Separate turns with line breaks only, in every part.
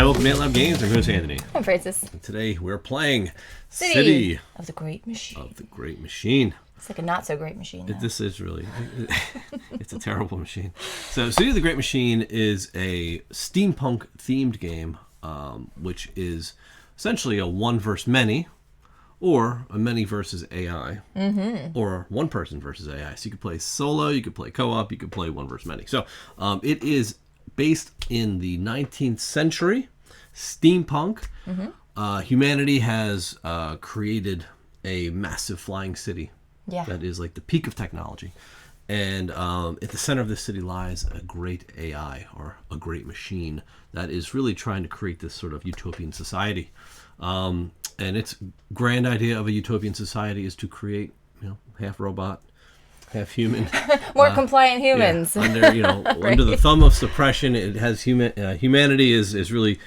welcome to Lab Games. I'm host Anthony.
I'm Francis.
And today we're playing
City of the Great Machine.
Of the Great Machine.
It's like a not so great machine.
This is really, it's a terrible machine. So City of the Great Machine is a steampunk themed game, which is essentially a one versus many, or a many versus AI, or one person versus AI. So you could play solo, you could play co-op, you could play one versus many. So it is based in the 19th century, steampunk. Humanity has created a massive flying city.
Yeah.
That is like the peak of technology. And at the center of this city lies a great AI, or a great machine, that is really trying to create this sort of utopian society. And its grand idea of a utopian society is to create, half robot, half human,
more compliant humans.
Yeah, under under the thumb of suppression. It has humanity is really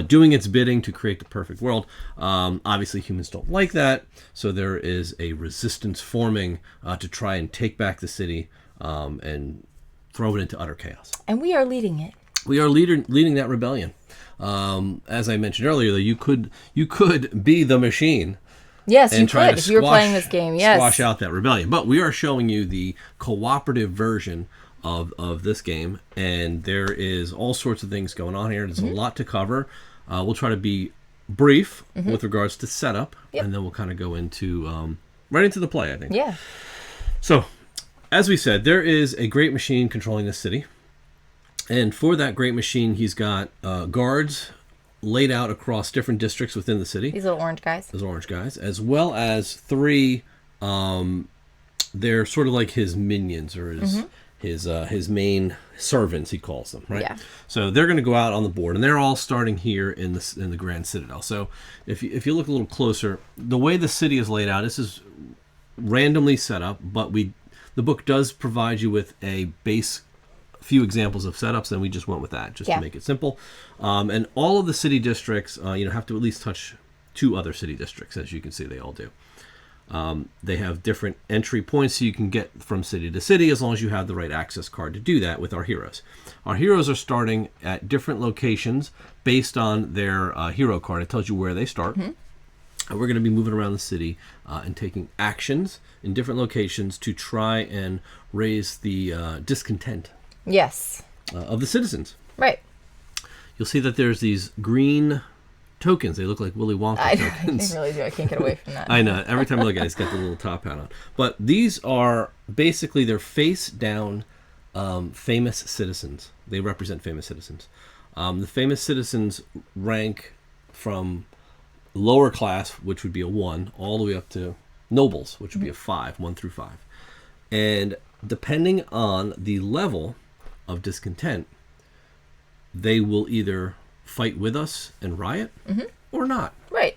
doing its bidding to create the perfect world. Obviously, humans don't like that, so there is a resistance forming to try and take back the city and throw it into utter chaos.
And we are leading it.
We are leading that rebellion. As I mentioned earlier, though, you could be the machine.
Yes, you could if you were playing this game. Yes,
squash out that rebellion. But we are showing you the cooperative version of this game, and there is all sorts of things going on here. There's a lot to cover. We'll try to be brief with regards to setup, and then we'll kind of go into right into the play, I think.
Yeah.
So, as we said, there is a great machine controlling this city, and for that great machine, he's got guards laid out across different districts within the city.
These little orange guys.
Those orange guys, as well as three. They're sort of like his minions, or his main servants, he calls them, right?
Yeah.
So they're going to go out on the board, and they're all starting here in the Grand Citadel. So if you look a little closer, the way the city is laid out, this is randomly set up, but the book does provide you with a base few examples of setups, and we just went with that just to make it simple. And all of the city districts, have to at least touch two other city districts, as you can see they all do. They have different entry points, so you can get from city to city as long as you have the right access card to do that with our heroes. Our heroes are starting at different locations based on their hero card. It tells you where they start. And we're going to be moving around the city and taking actions in different locations to try and raise the discontent.
Yes.
Of the citizens.
Right.
You'll see that there's these green tokens. They look like Willy Wonka tokens.
They really do. I can't get away from that.
I know. Every time I look at it, it's got the little top hat on. But these are basically, they're face down famous citizens. They represent famous citizens. The famous citizens rank from lower class, which would be a 1, all the way up to nobles, which would be a 5, 1 through 5. And depending on the level of discontent, they will either fight with us and riot or not.
Right.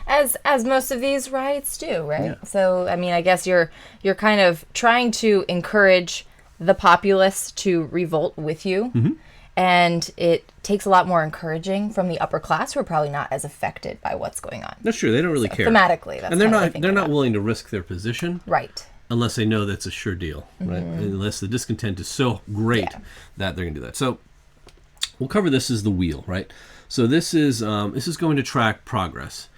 As most of these riots do, right?
Yeah.
So, I mean, I guess you're kind of trying to encourage the populace to revolt with you. And it takes a lot more encouraging from the upper class, who are probably not as affected by what's going on.
That's true. They don't really care.
Thematically, that's
and they're not willing to risk their position.
Right.
Unless they know that's a sure deal, right? Unless the discontent is so great that they're going to do that. So we'll cover this as the wheel, right? So this is going to track progress.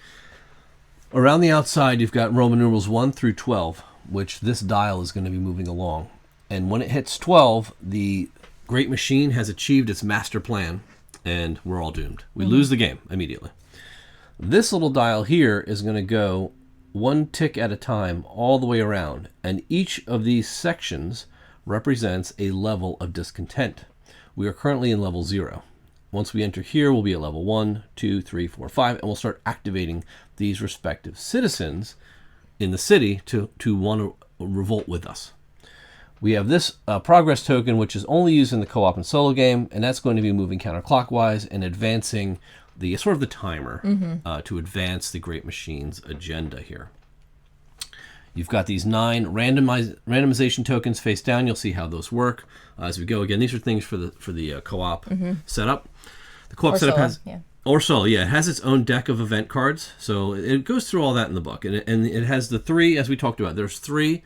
Around the outside, you've got Roman numerals 1 through 12, which this dial is going to be moving along. And when it hits 12, the great machine has achieved its master plan, and we're all doomed. We lose the game immediately. This little dial here is going to go one tick at a time all the way around, and each of these sections represents a level of discontent. We are currently in level 0. Once we enter here, we'll be at level 1, 2, 3, 4, 5, and we'll start activating these respective citizens in the city to want to revolt with us. We have this progress token, which is only used in the co-op and solo game, and that's going to be moving counterclockwise and advancing the sort of the timer to advance the Great Machine's agenda here. You've got these 9 randomization tokens face down. You'll see how those work as we go. Again, these are things for the co-op setup. The co-op setup has it has its own deck of event cards. So it goes through all that in the book, and it has the 3, as we talked about. There's 3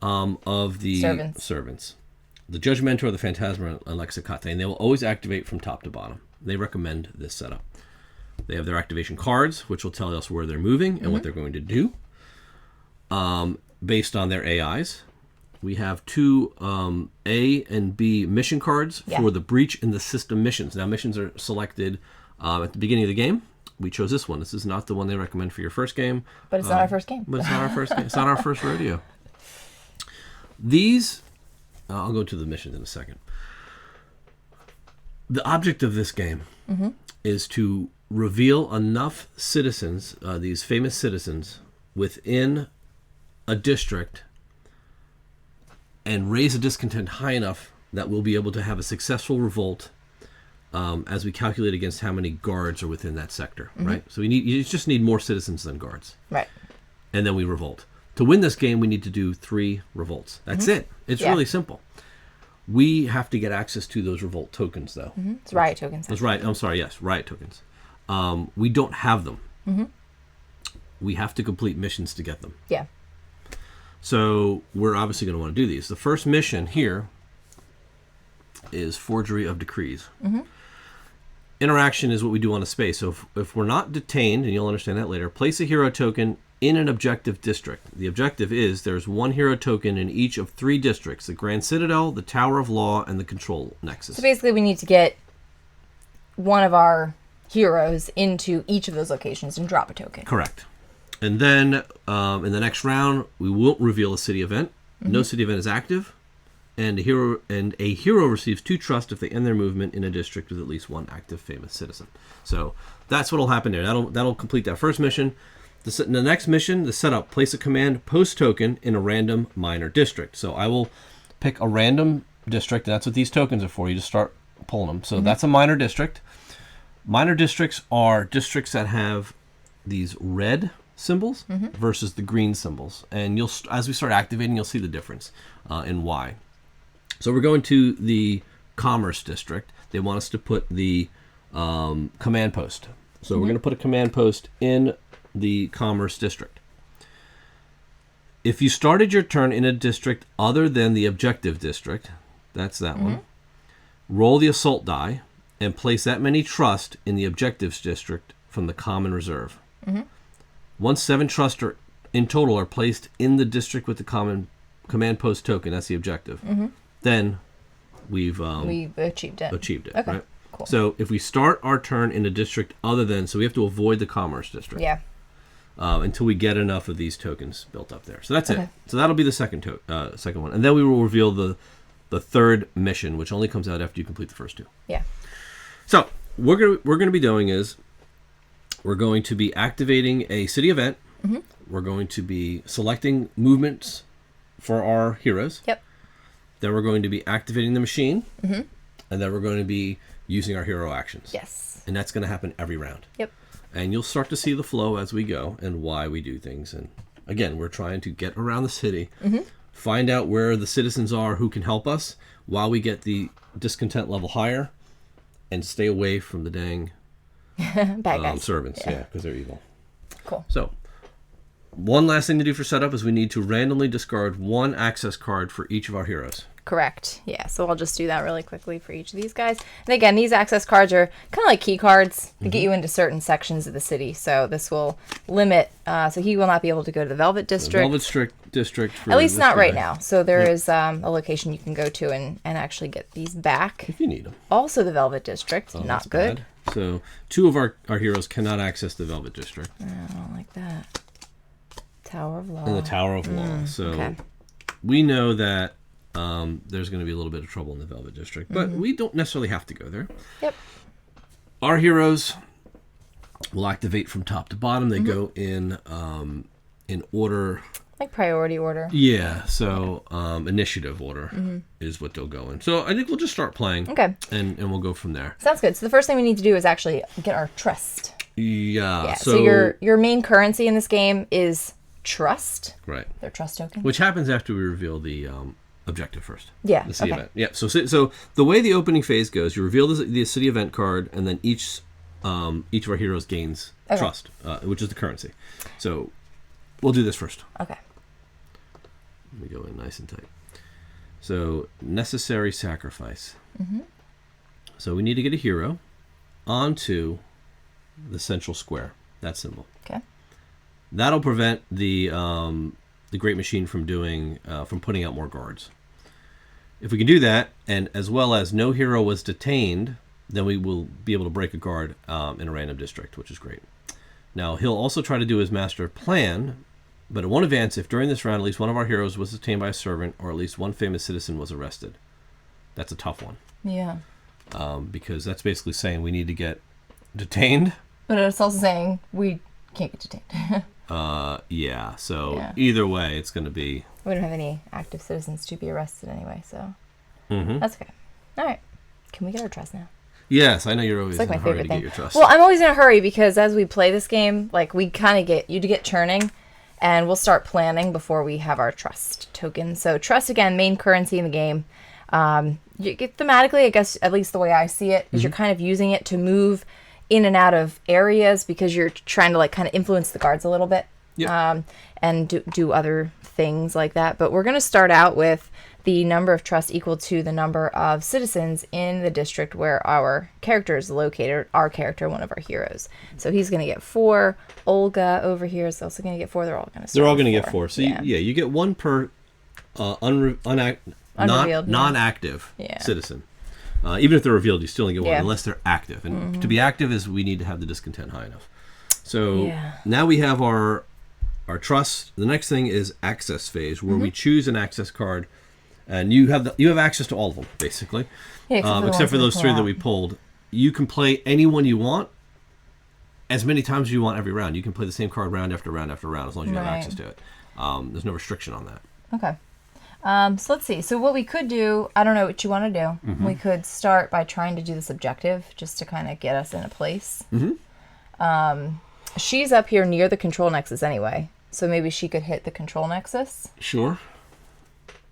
of the servants. The Judgmentor, the Phantasma, and Lexicate, and they will always activate from top to bottom. They recommend this setup. They have their activation cards, which will tell us where they're moving and what they're going to do based on their AIs. We have 2 A and B mission cards for the breach in the system missions. Now, missions are selected at the beginning of the game. We chose this one. This is not the one they recommend for your first game.
But it's not our first game.
But it's not our first game. It's not our first rodeo. These, I'll go to the missions in a second. The object of this game is to reveal enough citizens, these famous citizens, within a district and raise a discontent high enough that we'll be able to have a successful revolt as we calculate against how many guards are within that sector, right? So you just need more citizens than guards.
Right.
And then we revolt. To win this game, we need to do 3 revolts. That's it. It's really simple. We have to get access to those revolt tokens, though.
It's riot tokens.
That's right. I'm sorry. Yes, riot tokens. We don't have them. We have to complete missions to get them.
Yeah.
So we're obviously going to want to do these. The first mission here is Forgery of Decrees. Interaction is what we do on a space. So if we're not detained, and you'll understand that later, place a hero token in an objective district. The objective is there's 1 hero token in each of 3 districts: the Grand Citadel, the Tower of Law, and the Control Nexus.
So basically we need to get one of our heroes into each of those locations and drop a token.
Correct. And then in the next round, we won't reveal a city event. No city event is active. And a hero receives 2 trust if they end their movement in a district with at least 1 active famous citizen. So that's what'll happen there. That'll complete that first mission. The next mission, the setup: place a command post token in a random minor district. So I will pick a random district, and that's what these tokens are for. You just start pulling them. So that's a minor district. Minor districts are districts that have these red symbols versus the green symbols. And as we start activating, you'll see the difference in why. So we're going to the Commerce District. They want us to put the command post. So we're going to put a command post in the Commerce District. If you started your turn in a district other than the Objective District, that's that one, roll the Assault die and place that many trust in the Objectives District from the Common Reserve. Once 7 trust in total are placed in the district with the command post token, that's the objective, then we've
achieved it.
Okay. Right?
Cool.
So if we start our turn in a district other than, so we have to avoid the Commerce District.
Yeah.
Until we get enough of these tokens built up there. So that's it. So that'll be the second one. And then we will reveal the third mission, which only comes out after you complete the first 2.
Yeah.
So what we're going to be doing is we're going to be activating a city event. We're going to be selecting movements for our heroes.
Yep.
Then we're going to be activating the machine. And then we're going to be using our hero actions.
Yes.
And that's going to happen every round.
Yep.
And you'll start to see the flow as we go and why we do things. And again, we're trying to get around the city, find out where the citizens are who can help us while we get the discontent level higher, and stay away from the dang
bad guys.
Servants. Yeah, because they're evil.
Cool.
So one last thing to do for setup is we need to randomly discard 1 access card for each of our heroes.
Correct. Yeah, so I'll just do that really quickly for each of these guys. And again, these access cards are kind of like key cards to get you into certain sections of the city. So this will limit, so he will not be able to go to the Velvet District.
The Velvet District. For
at least not
guy.
right now. So there is a location you can go to and actually get these back.
If you need them.
Also the Velvet District, not good.
Bad. So 2 of our heroes cannot access the Velvet District.
I don't like that. Tower of Law.
And the Tower of Law. So we know that there's going to be a little bit of trouble in the Velvet District, but we don't necessarily have to go there.
Yep.
Our heroes will activate from top to bottom. They go in order.
Like priority order.
Yeah, so initiative order is what they'll go in. So I think we'll just start playing.
Okay.
And we'll go from there.
Sounds good. So the first thing we need to do is actually get our trust.
Yeah.
So your main currency in this game is trust.
Right.
Their trust token.
Which happens after we reveal the objective first.
Yeah.
The city event. Yeah. So the way the opening phase goes, you reveal the city event card, and then each of our heroes gains trust, which is the currency. So we'll do this first.
Okay.
Let me go in nice and tight. So necessary sacrifice. So we need to get a hero onto the central square, that symbol.
Okay.
That'll prevent the Great Machine from from putting out more guards. If we can do that, and as well as no hero was detained, then we will be able to break a guard in a random district, which is great. Now, he'll also try to do his master plan, but it won't advance if during this round at least one of our heroes was detained by a servant or at least one famous citizen was arrested. That's a tough one.
Yeah.
Because that's basically saying we need to get detained.
But it's also saying we can't get detained.
Yeah. So either way, it's going to be...
We don't have any active citizens to be arrested anyway, so that's okay. All right. Can we get our trust now?
Yes, I know you're always
like
in a
my
hurry
favorite
to
thing.
get your trust.
Well, I'm always in a hurry because as we play this game, like we kind of get churning, and we'll start planning before we have our trust token. So trust, again, main currency in the game. You get thematically, I guess, at least the way I see it, is you're kind of using it to move in and out of areas because you're trying to like kind of influence the guards a little bit.
Yep.
And do other things like that. But we're going to start out with the number of trust equal to the number of citizens in the district where our character is located, our character, one of our heroes. So he's going to get 4. Olga over here is also going to get 4. They're all going to
get 4. So you get 1 per non-active citizen. Even if they're revealed, you still only get 1 unless they're active. And to be active is we need to have the discontent high enough. So now we have our trust. The next thing is access phase, where we choose an access card, and you have access to all of them basically, except for those 3 that we pulled. You can play any one you want, as many times as you want every round. You can play the same card round after round after round as long as you have access to it. There's no restriction on that.
Okay. So let's see. So what we could do, I don't know what you want to do. We could start by trying to do this objective just to kind of get us in a place. She's up here near the control nexus anyway. So maybe she could hit the control nexus.
Sure.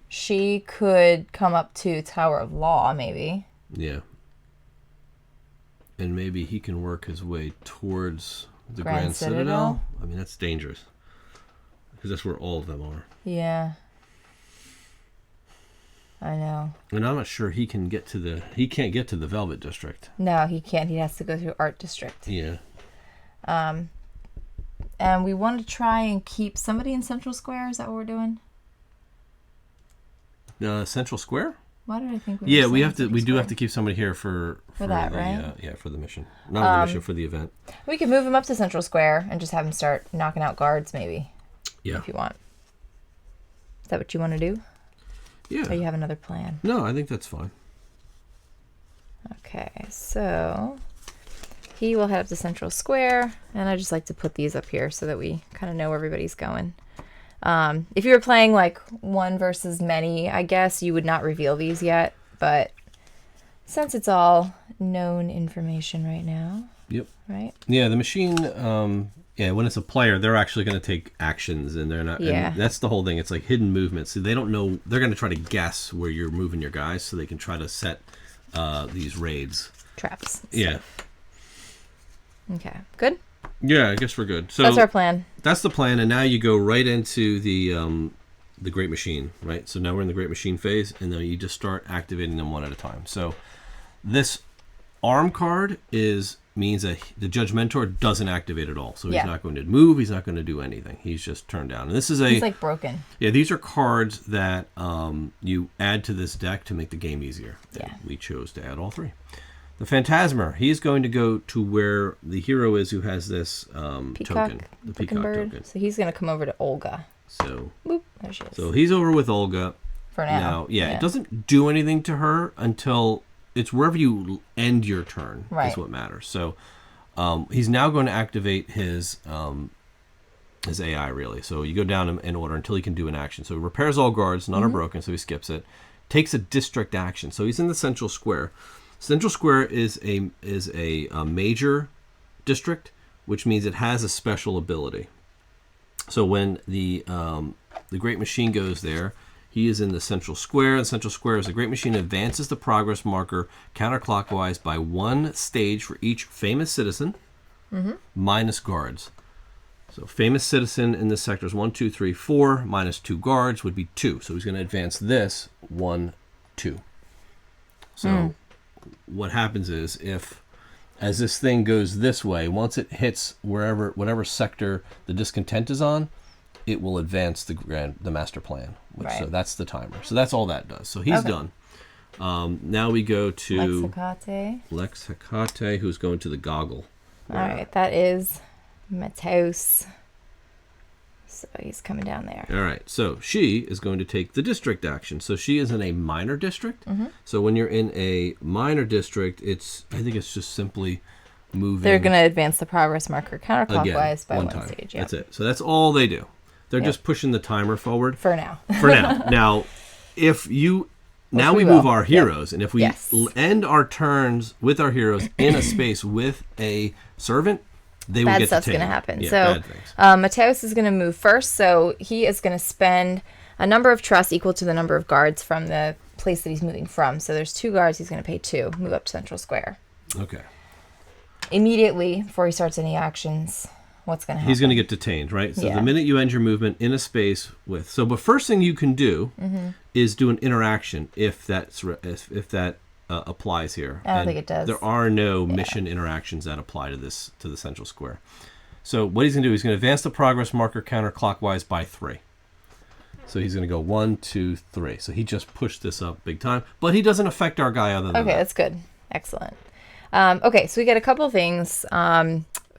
She could come up to Tower of Law, maybe.
Yeah. And maybe he can work his way towards the Grand Citadel. I mean, that's dangerous. Because that's where all of them are.
Yeah. I know.
And I'm not sure he can't get to the Velvet District.
No, he can't. He has to go through Art District.
Yeah.
And we want to try and keep somebody in Central Square. Is that what we're doing?
Central Square?
Why did I think
we were we do have to keep somebody here for
that,
the,
right?
For the mission. Not the mission, for the event.
We could move him up to Central Square and just have him start knocking out guards, maybe.
Yeah.
If you want. Is that what you want to do?
Yeah.
Or you have another plan?
No, I think that's fine.
Okay, so he will head up to Central Square, and I just like to put these up here so that we kind of know where everybody's going. If you were playing like one versus many, I guess you would not reveal these yet, but since it's all known information right now. Yep. Right?
Yeah, the machine, when it's a player, they're actually going to take actions, and they're not.
Yeah.
And that's the whole thing. It's like hidden movements. So they don't know. They're going to try to guess where you're moving your guys, so they can try to set these raids.
Traps.
Yeah.
Okay. Good?
Yeah, I guess we're good. So
that's our plan.
That's the plan, and now you go right into the Great Machine, right? So now we're in the Great Machine phase, and then you just start activating them one at a time. So this arm card means that the Judge Mentor doesn't activate at all. So he's not going to move. He's not going to do anything. He's just turned down. And this is
he's like broken.
Yeah, these are cards that you add to this deck to make the game easier.
Yeah.
And we chose to add all 3. The Phantasmer, he's going to go to where the hero is who has this token, the Peacock token.
So he's going to come over to Olga.
So,
boop, there she is.
So he's over with Olga.
For now.
It doesn't do anything to her until it's wherever you end your turn is what matters. So he's now going to activate his AI, really. So you go down in order until he can do an action. So he repairs all guards, none are broken, so he skips it. Takes a district action. So he's in the Central Square. Central Square is a major district, which means it has a special ability. So when the Great Machine goes there, he is in the Central Square. The Central Square is the Great Machine advances the progress marker counterclockwise by 1 stage for each famous citizen, minus guards. So famous citizen in this sector is 1, 2, 3, 4, minus 2 guards would be 2. So he's going to advance this 1, 2. So what happens is if as this thing goes this way, once it hits whatever sector the discontent is on, it will advance the master plan.
Right.
So that's the timer. So that's all that does. So he's done. Now we go to Lex Hecate, who's going to the goggle.
All right, that is Matos. So he's coming down there.
All right, so she is going to take the district action. So she is in a minor district. So when you're in a minor district, I think it's just simply moving.
They're going to advance the progress marker counterclockwise by one
time.
stage. Yep.
That's it. So that's all they do. They're just pushing the timer forward.
For now.
Now, if you... Now we move our heroes, and if we end our turns with our heroes in a space with a servant, they will get
bad stuff's
to
going to happen.
Yeah,
so Mateus is going to move first, so he is going to spend a number of trust equal to the number of guards from the place that he's moving from. So there's 2 guards, he's going to pay 2, move up to Central Square.
Okay.
Immediately, before he starts any actions, what's going to happen?
He's going to get detained, right? So the minute you end your movement in a space with... So the first thing you can do is do an interaction if that applies here.
I don't think it does.
There are no mission interactions that apply to the Central Square. So what he's going to do, he's going to advance the progress marker counterclockwise by 3. So he's going to go 1, 2, 3. So he just pushed this up big time, but he doesn't affect our guy other than
Okay, that's good. Excellent. Okay, so we get a couple things.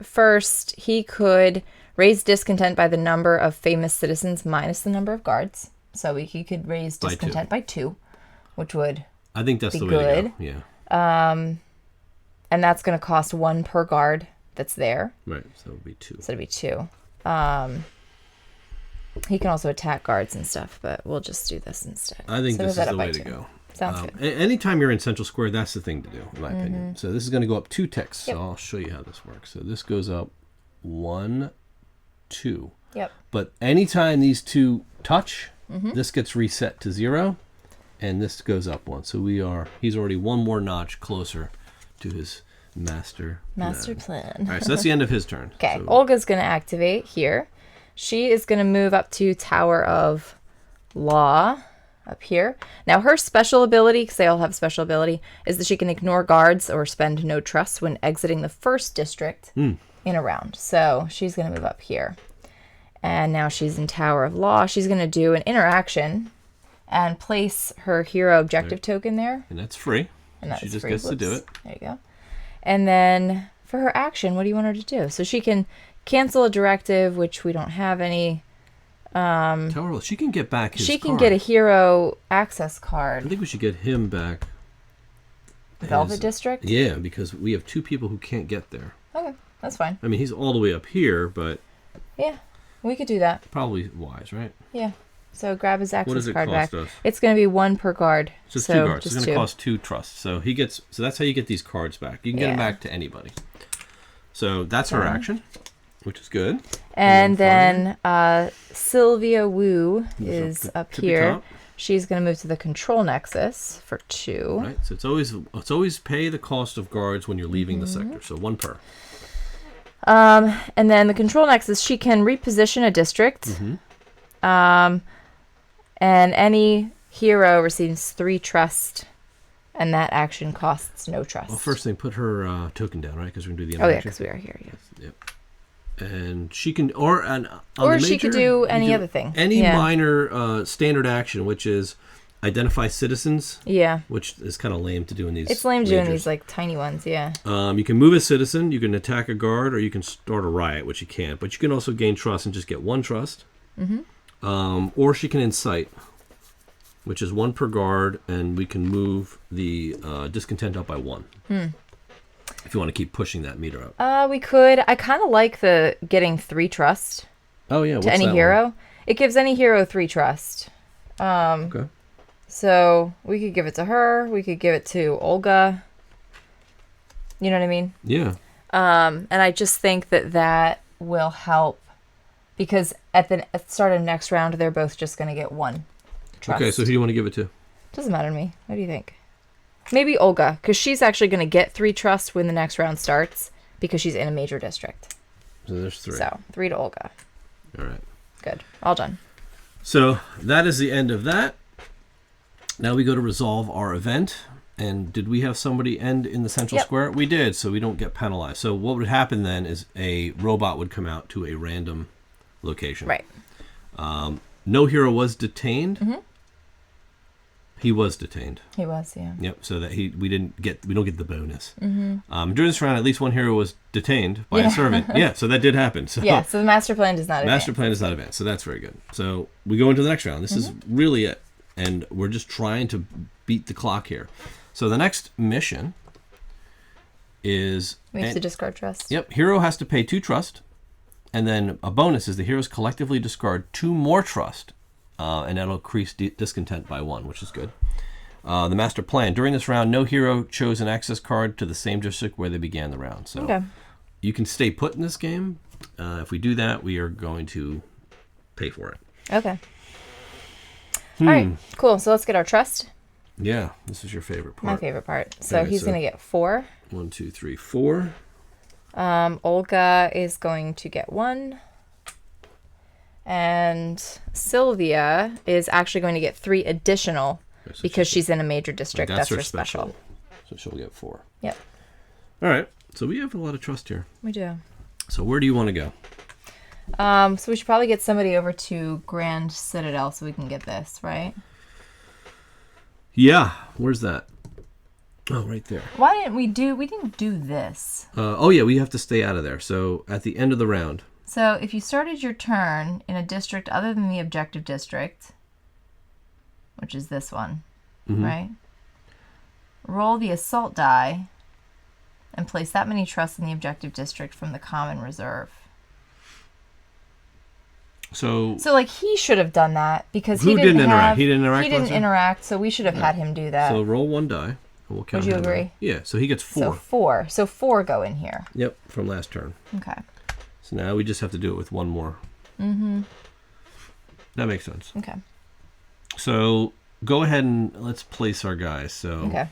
First, he could raise discontent by the number of famous citizens minus the number of guards. So he could raise discontent by 2, which would
I think that's
be
the way
good.
to go. Yeah.
And that's going to cost 1 per guard that's there.
Right, so it'll be 2.
So it'll be 2. He can also attack guards and stuff, but we'll just do this instead.
I think this is the way to go.
Sounds good.
Anytime you're in Central Square, that's the thing to do, in my opinion. So this is going to go up 2 ticks.
Yep.
So I'll show you how this works. So this goes up 1, 2.
Yep.
But anytime these 2 touch, this gets reset to 0, and this goes up 1. So he's already 1 more notch closer to his master
plan.
All right, so that's the end of his turn.
Okay,
So,
Olga's going to activate here. She is going to move up to Tower of Law up here. Now, her special ability, because they all have special ability, is that she can ignore guards or spend no trust when exiting the first district in a round. So she's going to move up here. And now she's in Tower of Law. She's going to do an interaction and place her hero objective token there.
and that's free.
And that's
she just
free.
gets to do it.
There you go. And then for her action, what do you want her to do? So she can cancel a directive, which we don't have any.
Tell her she can get back his
She can
card.
get a hero access
I
card.
think we should get him back.
Velvet District?
Yeah, because we have 2 people who can't get there.
Okay, that's fine.
I mean, he's all the way up here, but
Yeah, we could do that.
probably wise, right?
Yeah. So grab his access
What does it
card
cost
back.
us?
It's going to be 1 per guard.
Just
so
2 guards.
Just
It's going
2.
to cost 2 trust. So that's how you get these cards back. You can get them
Yeah.
back to anybody. So that's her action, which is good.
And then Sylvia Wu is
up
up
tippy
here.
top.
She's going to move to the control nexus for 2.
Right. So it's always pay the cost of guards when you're leaving the sector. So 1 per.
And then the control nexus, she can reposition a district. And any hero receives 3 trust, and that action costs no trust.
Well, first thing, put her token down, right? Because we're going to do the
Oh, yeah,
interaction.
because we are here, yeah.
Yep. And she can, on
Or
the
she
major,
could do any other thing.
Any
Yeah.
minor standard action, which is identify citizens,
Yeah.
which is kind of lame to do in these.
It's lame doing
majors.
these, like, tiny ones, yeah.
You can move a citizen, you can attack a guard, or you can start a riot, which you can't. But you can also gain trust and just get 1 trust. Or she can incite, which is 1 per guard, and we can move the discontent up by 1. If you want to keep pushing that meter up.
We could. I kind of like the getting 3 trust
Oh yeah,
to any hero. It gives any hero 3 trust.
Okay.
So we could give it to her. We could give it to Olga. You know what I mean?
Yeah.
And I just think that will help because at the start of next round, they're both just going to get 1 trust.
Okay, so who do you want to give it to?
Doesn't matter to me. What do you think? Maybe Olga, because she's actually going to get 3 trust when the next round starts because she's in a major district.
So there's 3.
So 3 to Olga.
All right.
Good. All done.
So that is the end of that. Now we go to resolve our event. And did we have somebody end in the central square? We did, so we don't get penalized. So what would happen then is a robot would come out to a random location.
Right.
No hero was detained. He was detained.
He was, yeah.
Yep. So that we don't get the bonus. During this round, at least one hero was detained by a servant. Yeah. So that did happen. So
yeah. So the master plan does not advance.
Master plan does not advance. So that's very good. So we go into the next round. This is really it, and we're just trying to beat the clock here. So the next mission is
we have to discard trust.
Yep. Hero has to pay 2 trust, and then a bonus is the heroes collectively discard 2 more trust. And that'll increase discontent by 1, which is good. The master plan. During this round, no hero chose an access card to the same district where they began the round. So you can stay put in this game. If we do that, we are going to pay for it.
Okay. All right. Cool. So let's get our trust.
Yeah. This is your favorite part.
My favorite part. So he's going to get 4.
1, 2, 3, 4.
Olga is going to get 1. And Sylvia is actually going to get 3 additional because she's in a major district. That's her special.
So she'll get 4.
Yep.
All right. So we have a lot of trust here.
We do.
So where do you want to go?
So we should probably get somebody over to Grand Citadel so we can get this, right?
Yeah. Where's that? Oh, right there.
Why didn't we didn't do this.
Oh, yeah. We have to stay out of there. So at the end of the round.
So if you started your turn in a district other than the objective district, which is this one, right? Roll the assault die and place that many trusts in the objective district from the common reserve.
So
like he should have done that because
Who didn't interact? He didn't interact.
He didn't interact, so we should have had him do that.
So roll 1 die. We'll count.
Would you agree?
Yeah. So he gets 4.
So 4. So 4 go in here.
Yep. From last turn.
Okay.
So now we just have to do it with 1 more. That makes sense.
Okay.
So go ahead and let's place our guys. So
okay.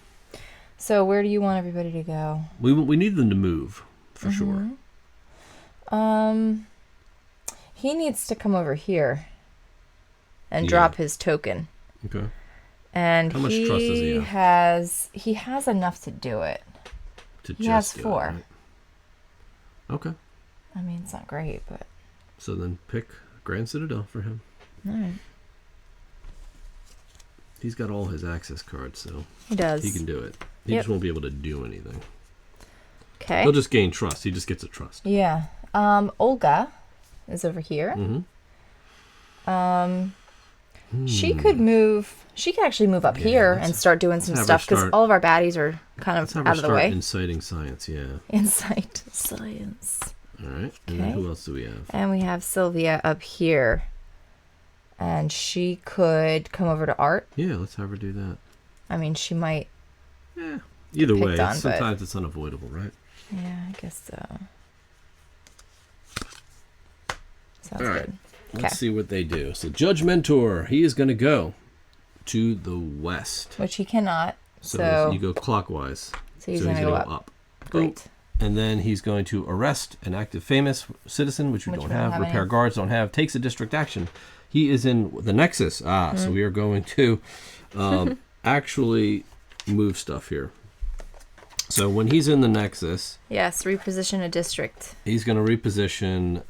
So where do you want everybody to go?
We need them to move for sure.
He needs to come over here and drop his token.
Okay.
And
how much trust does he
have? He has enough to do it. He has 4.
Right? Okay.
I mean, it's not great, but...
So then pick Grand Citadel for him.
All right.
He's got all his access cards, so...
He does.
He can do it. He just won't be able to do anything.
Okay.
He'll just gain trust. He just gets a trust.
Yeah. Olga is over here. She could move... She could actually move up here and start doing some stuff because all of our baddies are kind of out of the way.
Inciting science, yeah.
Incite science.
All right. And then who else do we have?
And we have Sylvia up here. And she could come over to art.
Yeah, let's have her do that.
I mean, she might.
Yeah. Either way, sometimes it's unavoidable, right?
Yeah, I guess so. Sounds
all right.
good.
Let's see what they do. So Judge Mentor, he is going to go to the west.
Which he cannot.
So you go clockwise.
So he's going to go up. Great.
And then he's going to arrest an active famous citizen, which we don't have. Repair guards don't have. Takes a district action. He is in the Nexus. So we are going to actually move stuff here. So when he's in the Nexus...
Yes, reposition a district.
He's going to reposition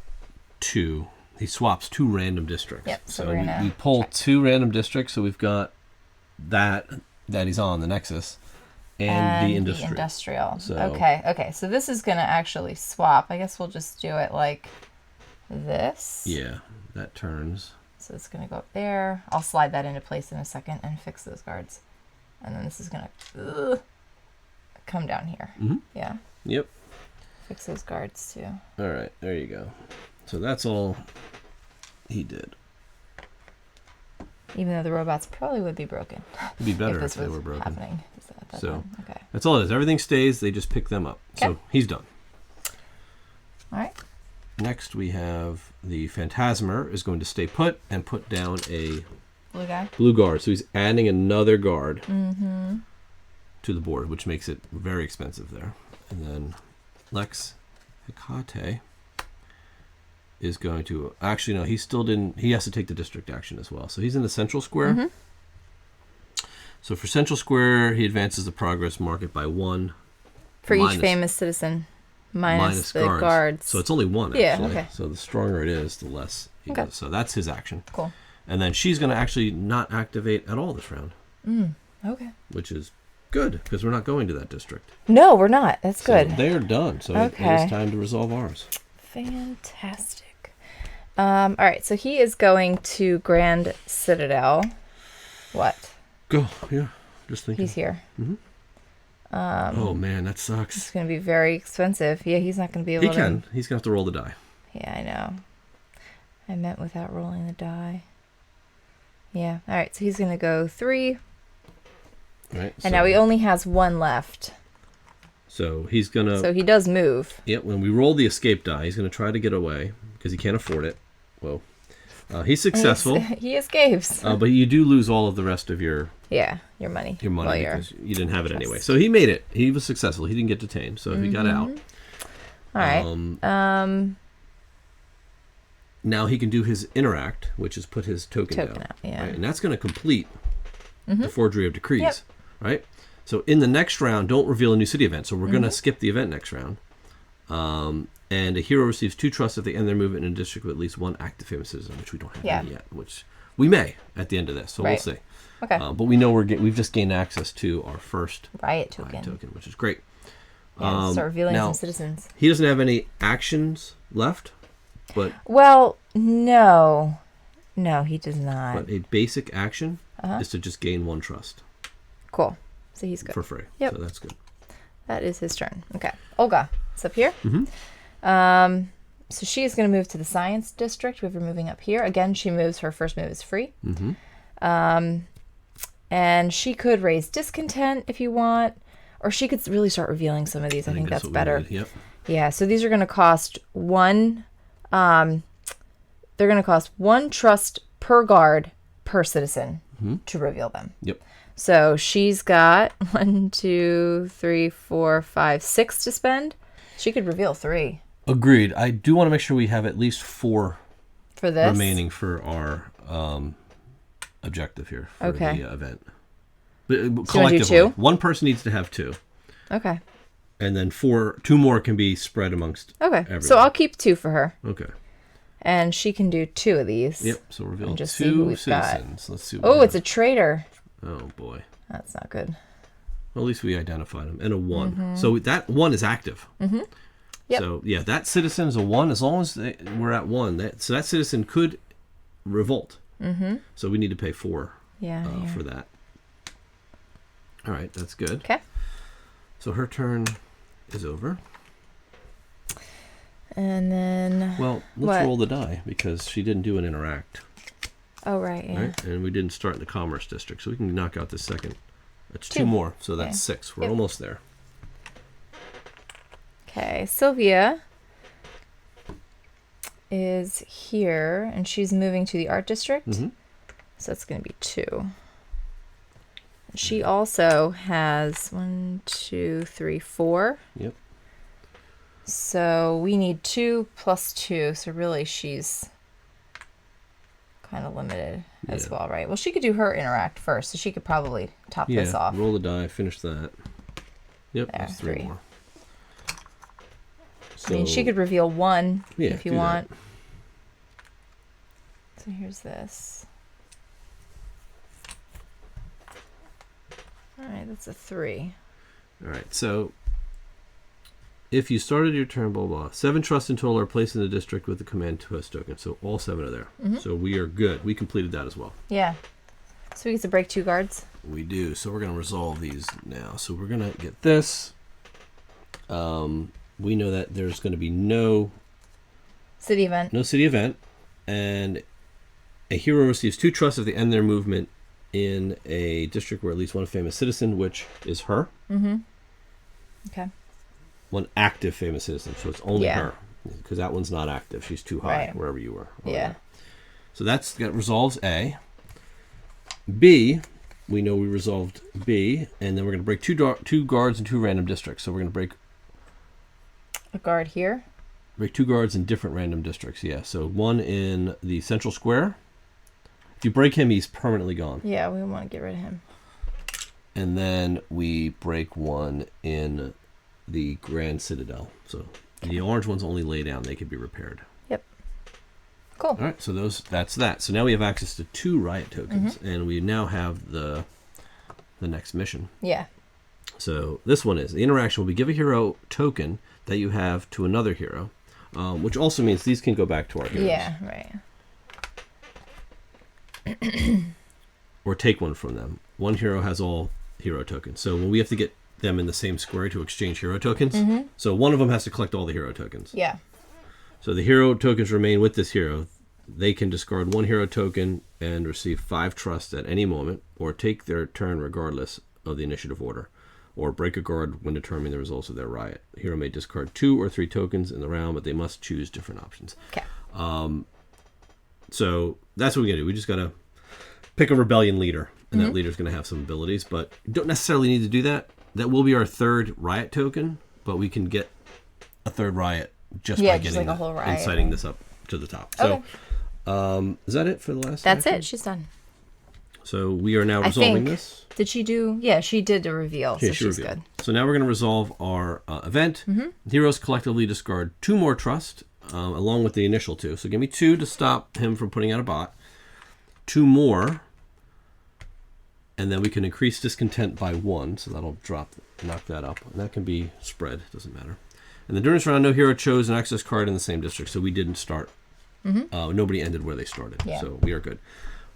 2. He swaps 2 random districts.
Yep,
so we pull 2 random districts. So we've got that he's on, the Nexus. And the industrial.
So. Okay. So this is going to actually swap. I guess we'll just do it like this.
Yeah, that turns.
So it's going to go up there. I'll slide that into place in a second and fix those guards. And then this is going to come down here. Yeah.
Yep.
Fix those guards too.
All right, there you go. So that's all he did.
Even though the robots probably would be broken.
It'd be better if they were broken.
Happening.
So that's all it is. Everything stays. They just pick them up. Okay. So he's done.
All right.
Next we have the Phantasmer is going to stay put and put down a blue guard. So he's adding another guard to the board, which makes it very expensive there. And then Lex Hecate is going to... Actually, no, he still didn't... He has to take the district action as well. So he's in the central square. So for Central Square, he advances the progress market by 1.
For each famous citizen. Minus the guards.
So it's only 1, actually.
Yeah, okay.
So the stronger it is, the less he does. So that's his action.
Cool.
And then she's going to actually not activate at all this round.
Okay.
Which is good, because we're not going to that district.
No, we're not. That's good.
So they are done. So it is time to resolve ours.
Fantastic. All right, so he is going to Grand Citadel. What?
Go, yeah. Just thinking.
He's here.
Mm-hmm. Oh, man, that sucks.
It's going to be very expensive. Yeah, he's not going to be able to...
He can. He's going to have to roll the die.
Yeah, I know. I meant without rolling the die. Yeah. All right, so he's going to go 3.
Right.
And now he only has 1 left.
So he's going to...
So he does move.
Yep, when we roll the escape die, he's going to try to get away because he can't afford it. Whoa. He's successful.
He escapes.
But you do lose all of the rest of your...
Yeah, your money.
Your money, because you didn't have it anyway. So he made it. He was successful. He didn't get detained, so he got out.
All right.
Now he can do his interact, which is put his token down.
Out, yeah.
Right? And that's going to complete the Forgery of Decrees, right? So in the next round, don't reveal a new city event. So we're going to skip the event next round. And a hero receives 2 trusts if they end their movement in a district with at least 1 active famous citizen, which we don't have any yet, which we may at the end of this. So we'll see.
Okay.
But we know we've just gained access to our first
riot token,
which is great.
Yeah, start revealing some citizens.
He doesn't have any actions left, but
no, he does not.
But a basic action is to just gain 1 trust.
Cool. So he's good
for free.
Yep.
So that's good.
That is his turn. Okay, Olga, it's up here. So she is going to move to the science district. We have her moving up here again. She moves. Her first move is free. And she could raise discontent if you want, or she could really start revealing some of these. I think that's better.
Yep.
Yeah. So these are going to cost 1. They're going to cost 1 trust per guard per citizen to reveal them.
Yep.
So she's got 1, 2, 3, 4, 5, 6 to spend. She could reveal 3.
Agreed. I do want to make sure we have at least 4
for this
remaining for our objective here for the event. But collectively, 1 person needs to have 2.
Okay.
And then 2 more can be spread amongst.
Okay.
Everyone.
So I'll keep 2 for her.
Okay.
And she can do 2 of these.
Yep. So reveal
just
2 citizens.
Got.
Let's see.
Oh, it's a traitor.
Oh boy.
That's not good.
Well, at least we identified him. And a 1. So that 1 is active.
Yep.
So yeah, that citizen is a 1 as long as we're at 1. So that citizen could revolt. So we need to pay 4 for that. All right, that's good.
Okay.
So her turn is over.
And then...
Well, let's roll the die because she didn't do an interact.
Oh, right, yeah.
Right? And we didn't start in the commerce district, so we can knock out the second. That's 2 more, so that's 6. We're almost there.
Okay, Sylvia is here, and she's moving to the art district. So that's going to be 2. She also has 1, 2, 3, 4.
Yep.
So we need 2 plus 2. So really, she's kind of limited as well, right? Well, she could do her interact first, so she could probably top this off.
Roll the die, finish that. Yep,
there,
that's 3 more.
So, I mean, she could reveal 1 if you want. So here's this. All right, that's a 3.
All right, so if you started your turn, blah, blah, 7 trusts in total are placed in the district with the command trust token. So all 7 are there. So we are good. We completed that as well.
Yeah. So we get to break 2 guards?
We do. So we're going to resolve these now. So we're going to get this. We know that there's going to be no
city event.
No city event. And a hero receives 2 trusts if they end their movement in a district where at least 1 famous citizen, which is her.
Okay.
1 active famous citizen, so it's only her, because that one's not active. She's too high wherever you were. So that resolves A. B, we know we resolved B, and then we're going to break 2 guards in 2 random districts. So we're going to break
a guard here.
Break 2 guards in different random districts. Yeah. So 1 in the central square. If you break him, he's permanently gone.
Yeah, we want to get rid of him.
And then we break one in the Grand Citadel. So the orange ones only lay down. They can be repaired.
Yep. Cool.
All right, so that's that. So now we have access to 2 riot tokens, and we now have the next mission.
Yeah.
So this one is, the interaction will be give a hero token that you have to another hero, which also means these can go back to our heroes.
Yeah, right.
Or take one from them. One hero has all hero tokens. So when we have to get them in the same square to exchange hero tokens, so one of them has to collect all the hero tokens.
Yeah.
So the hero tokens remain with this hero. They can discard 1 hero token and receive 5 trust at any moment, or take their turn regardless of the initiative order, or break a guard when determining the results of their riot. The hero may discard 2 or 3 tokens in the round, but they must choose different options.
Okay.
So that's what we gotta do. We just gotta pick a rebellion leader, and that leader's gonna have some abilities, but you don't necessarily need to do that. That will be our 3rd riot token, but we can get a 3rd riot just by getting
like a whole riot.
inciting this up to the top.
Okay.
So, is that it for the last?
That's
action?
it. She's done.
So we are now
I
resolving
think.
this.
Did she do? Yeah, she did a reveal,
Yeah,
so
she
she's
revealed.
good.
So now we're going to resolve our event. Heroes collectively discard 2 more trust, along with the initial 2. So give me 2 to stop him from putting out a bot. 2 more, and then we can increase discontent by 1. So that'll knock that up, and that can be spread. Doesn't matter. And the during this round, no hero chose an access card in the same district, so we didn't start. Nobody ended where they started,
Yeah.
so we are good.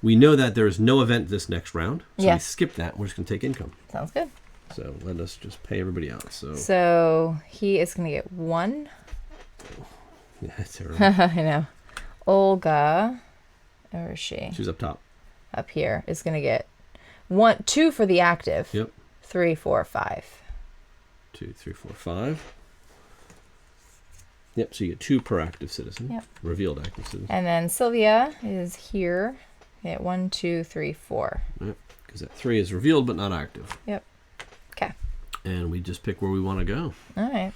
We know that there is no event this next round, so
Yeah.
we skip that. We're just going to take income.
Sounds good.
So let us just pay everybody out.
So he is going to get 1.
Yeah, it's terrible.
I know. Olga, where is she?
She's up top.
Up here is going to get 2 for the active.
Yep.
3, 4, 5.
2, 3, 4, 5. Yep. So you get 2 per active citizen.
Yep.
Revealed active citizen.
And then Sylvia is here. Get 1, 2, 3, 4.
Yep. Because that 3 is revealed but not active.
Yep. Okay.
And we just pick where we want to go.
All right.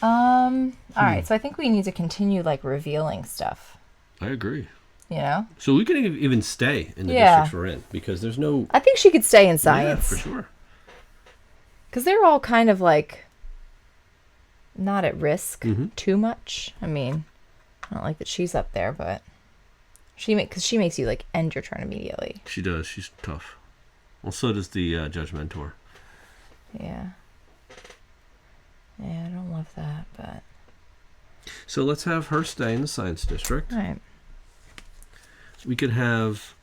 All right. So I think we need to continue like revealing stuff.
I agree.
You know.
So we can even stay in the
Yeah.
districts we're in because there's no.
I think she could stay in
Yeah,
science.
for sure.
Because they're all kind of like not at risk
Mhm.
too much. I mean, I don't like that she's up there, but because she makes you like end your turn immediately.
She does. She's tough. Well, so does the Judgmentor.
Yeah. Yeah, I don't love that, but
So let's have her stay in the science district.
all right.
We could have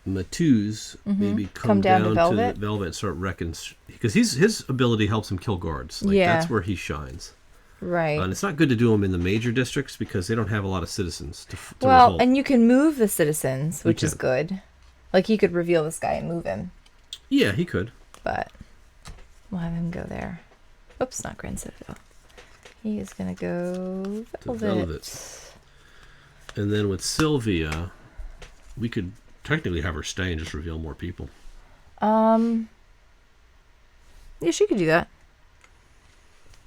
Matuz maybe come down to
Velvet.
Velvet and start wrecking, because his ability helps him kill guards. Like,
Yeah.
that's where he shines.
Right.
And it's not good to do them in the major districts because they don't have a lot of citizens to
Well,
revolt.
and you can move the citizens, which is
can.
good. Like he could reveal this guy and move him,
Yeah, he could.
but we'll have him go there. Oops, not Grand Citadel. He is gonna go
To
Velvet.
Velvet. And then with Sylvia, we could technically have her stay and just reveal more people.
Yeah, she could do that.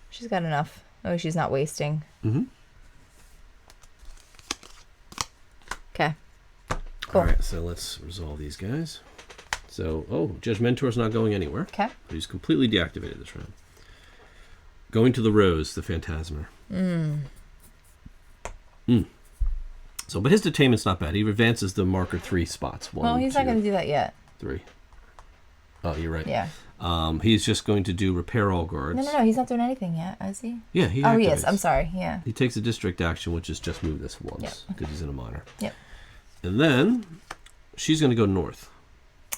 She's got enough. Oh, she's not wasting.
Mm-hmm.
Okay. Cool.
All right, so let's resolve these guys. So, Judgmentor's not going anywhere.
Okay.
He's completely deactivated this round. Going to the Rose, the Phantasmer. So, but his detainment's not bad. He advances the marker 3 spots. 1,
Well, he's not
2,
going to do that yet.
3. Oh, you're right.
Yeah.
He's just going to do repair all guards.
No. He's not doing anything yet, is he?
Yeah, he
Oh, he is.
activates.
I'm sorry. Yeah.
He takes a district action, which is just move this once
Yep.
because he's in a minor.
Yep.
And then she's going to go north,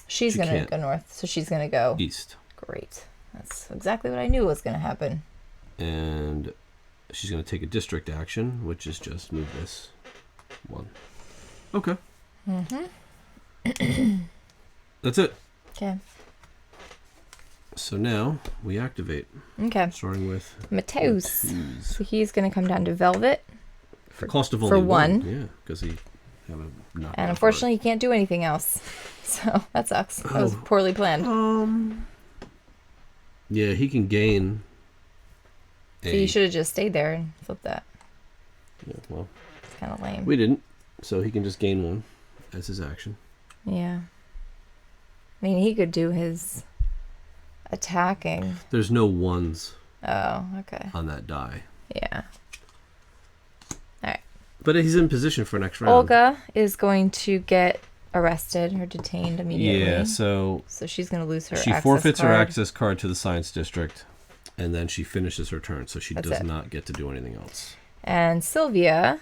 She's
She
going to
can't.
go north, so she's going to go.
east.
Great. That's exactly what I knew was going to happen.
And she's going to take a district action, which is just move this 1. Okay. That's it.
Okay.
So now we activate,
Okay.
starting with
Mateus.
Matuz.
So he's going to come down to Velvet.
For cost of
for
only 1.
1.
Yeah, because he have a knockback
And unfortunately, he can't do anything else. So that sucks. That was
Oh.
poorly planned.
card. Yeah, he can gain.
So you should have just stayed there and flipped that.
Yeah, well,
It's kind of lame.
we didn't, so he can just gain 1 as his action.
Yeah. I mean, he could do his attacking.
There's no ones
Oh, okay.
on that die.
Yeah. All right.
But he's in position for next round.
Olga is going to get arrested or detained immediately.
Yeah, so
she's going to lose her
she
access
forfeits
card.
her access card to the science district, and then she finishes her turn, so she does not get to do anything else.
And Sylvia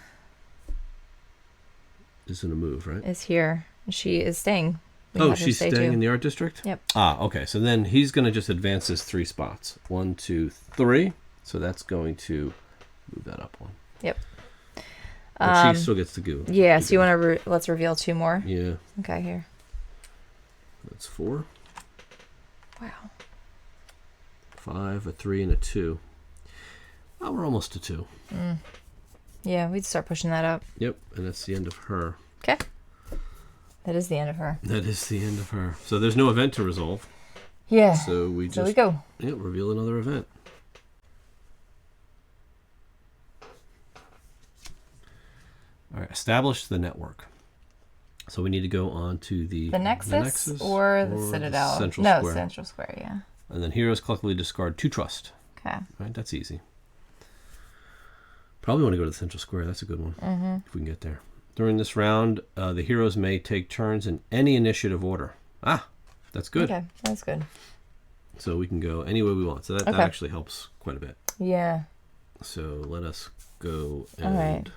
is going to move, right?
Is here. She is staying.
She's staying in the art district?
Yep.
Okay. So then he's going to just advance his 3 spots. 1, 2, 3. So that's going to move that up 1.
Yep.
But she still gets to go.
Yeah, so you want to let's reveal 2 more?
Yeah.
Okay, here.
That's 4.
Wow.
5, a 3, and a 2. Oh, we're almost to 2.
Yeah, we'd start pushing that up.
Yep, and that's the end of her.
Okay. That is the end of her.
That is the end of her. So there's no event to resolve.
Yeah.
So we
go.
Yeah, reveal another event. All right, establish the network. So we need to go on to the
Nexus or the Citadel?
Central Square.
Central Square, yeah.
And then heroes collectively discard 2 trust.
Okay.
Right, that's easy. Probably want to go to the Central Square. That's a good one, if we can get there. During this round, the heroes may take turns in any initiative order. That's good.
Okay, that's good.
So we can go any way we want. So that actually helps quite a bit.
Yeah.
So let us go and
All right.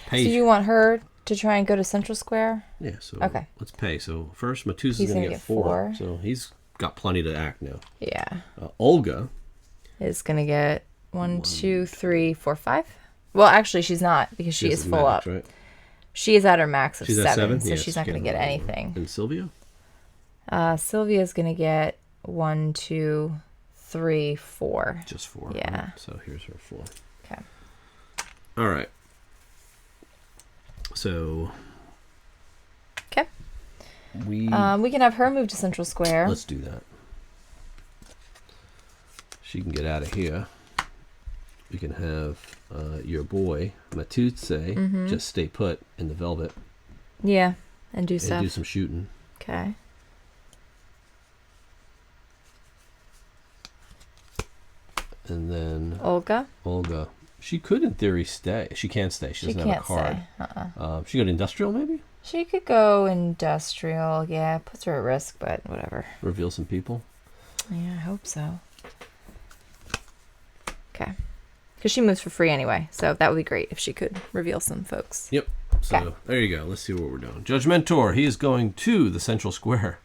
pay.
So you want her to try and go to Central Square?
Yeah, so
okay.
Let's pay. So first, Matusa's going to get 4. So he's got plenty to act now.
Yeah.
Olga
is going to get 1, 2, 3, 4, 5. Well, actually, she's not because she is full
max,
up.
Right?
She is at her max of
she's
7,
at 7,
so she's not going to get anything.
And Sylvia?
Sylvia's going to get 1, 2, 3, 4.
Just 4.
Yeah.
Right? So here's her 4.
Okay.
All right. So.
Okay.
We
can have her move to Central Square.
Let's do that. She can get out of here. We can have your boy Matutse just stay put in the velvet.
Yeah, and do stuff.
And do some shooting.
Okay.
And then
Olga.
She could, in theory, stay. She can't stay. She doesn't have a card. She got industrial, maybe?
She could go industrial. Yeah, puts her at risk, but whatever.
Reveal some people?
Yeah, I hope so. Okay. Because she moves for free anyway, so that would be great if she could reveal some folks.
Yep. So there you go. Let's see what we're doing. Judge Mentor, he is going to the Central Square.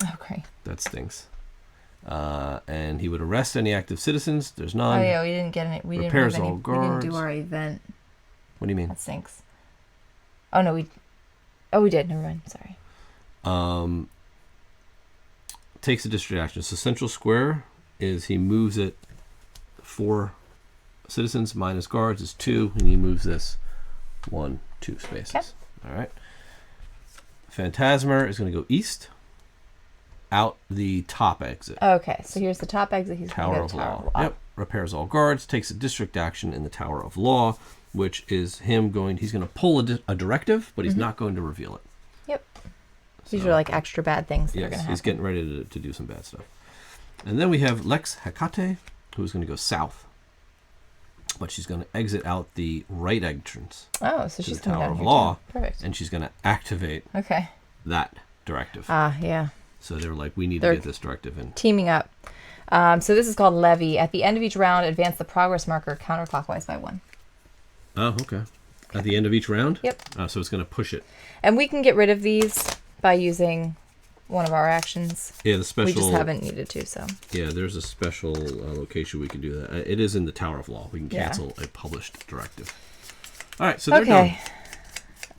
Oh, great.
That stinks. And he would arrest any active citizens. There's none.
Oh, yeah, we didn't get any. We didn't do our event.
What do you mean?
That stinks. Oh, no, we did. Never mind. Sorry.
Takes a district action. So Central Square is he moves it 4 citizens minus guards is 2, and he moves this 1, 2 spaces. Okay. All right. Phantasmer is going to go east, out the top exit.
Okay, so here's the top exit. He's
Tower of Law. Yep. Repairs all guards. Takes a district action in the Tower of Law, which is him going. He's going to pull a directive, but he's not going to reveal it.
Yep. These are like extra bad things that are going to happen.
He's getting ready to do some bad stuff. And then we have Lex Hecate, who's going to go south. But she's going to exit out the right entrance.
Oh, so she's
coming
down
Tower of
here
Law.
too. Perfect.
And she's going to activate that directive.
Yeah.
So they were like, we need to get this directive in.
Teaming up. So this is called Levy. At the end of each round, advance the progress marker counterclockwise by 1.
Oh, okay. At the end of each round?
Yep.
So it's going to push it.
And we can get rid of these by using one of our actions.
Yeah, the special.
We just haven't needed to, so.
Yeah, there's a special location we can do that. It is in the Tower of Law. We can cancel a published directive. All right, so they're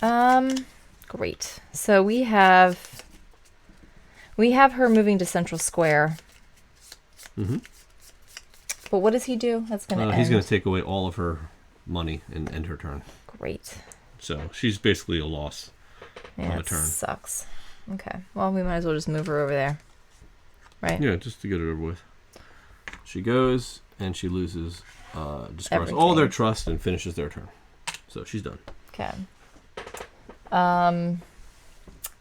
done.
Great. So we have her moving to Central Square.
Mm-hmm.
But what does he do? That's going to end.
He's going to take away all of her money and end her turn.
Great.
So she's basically a loss on a turn.
Sucks. Okay. Well, we might as well just move her over there. Right?
Yeah, just to get it over with. She goes and she loses, discards all their trust and finishes their turn. So she's done.
Okay.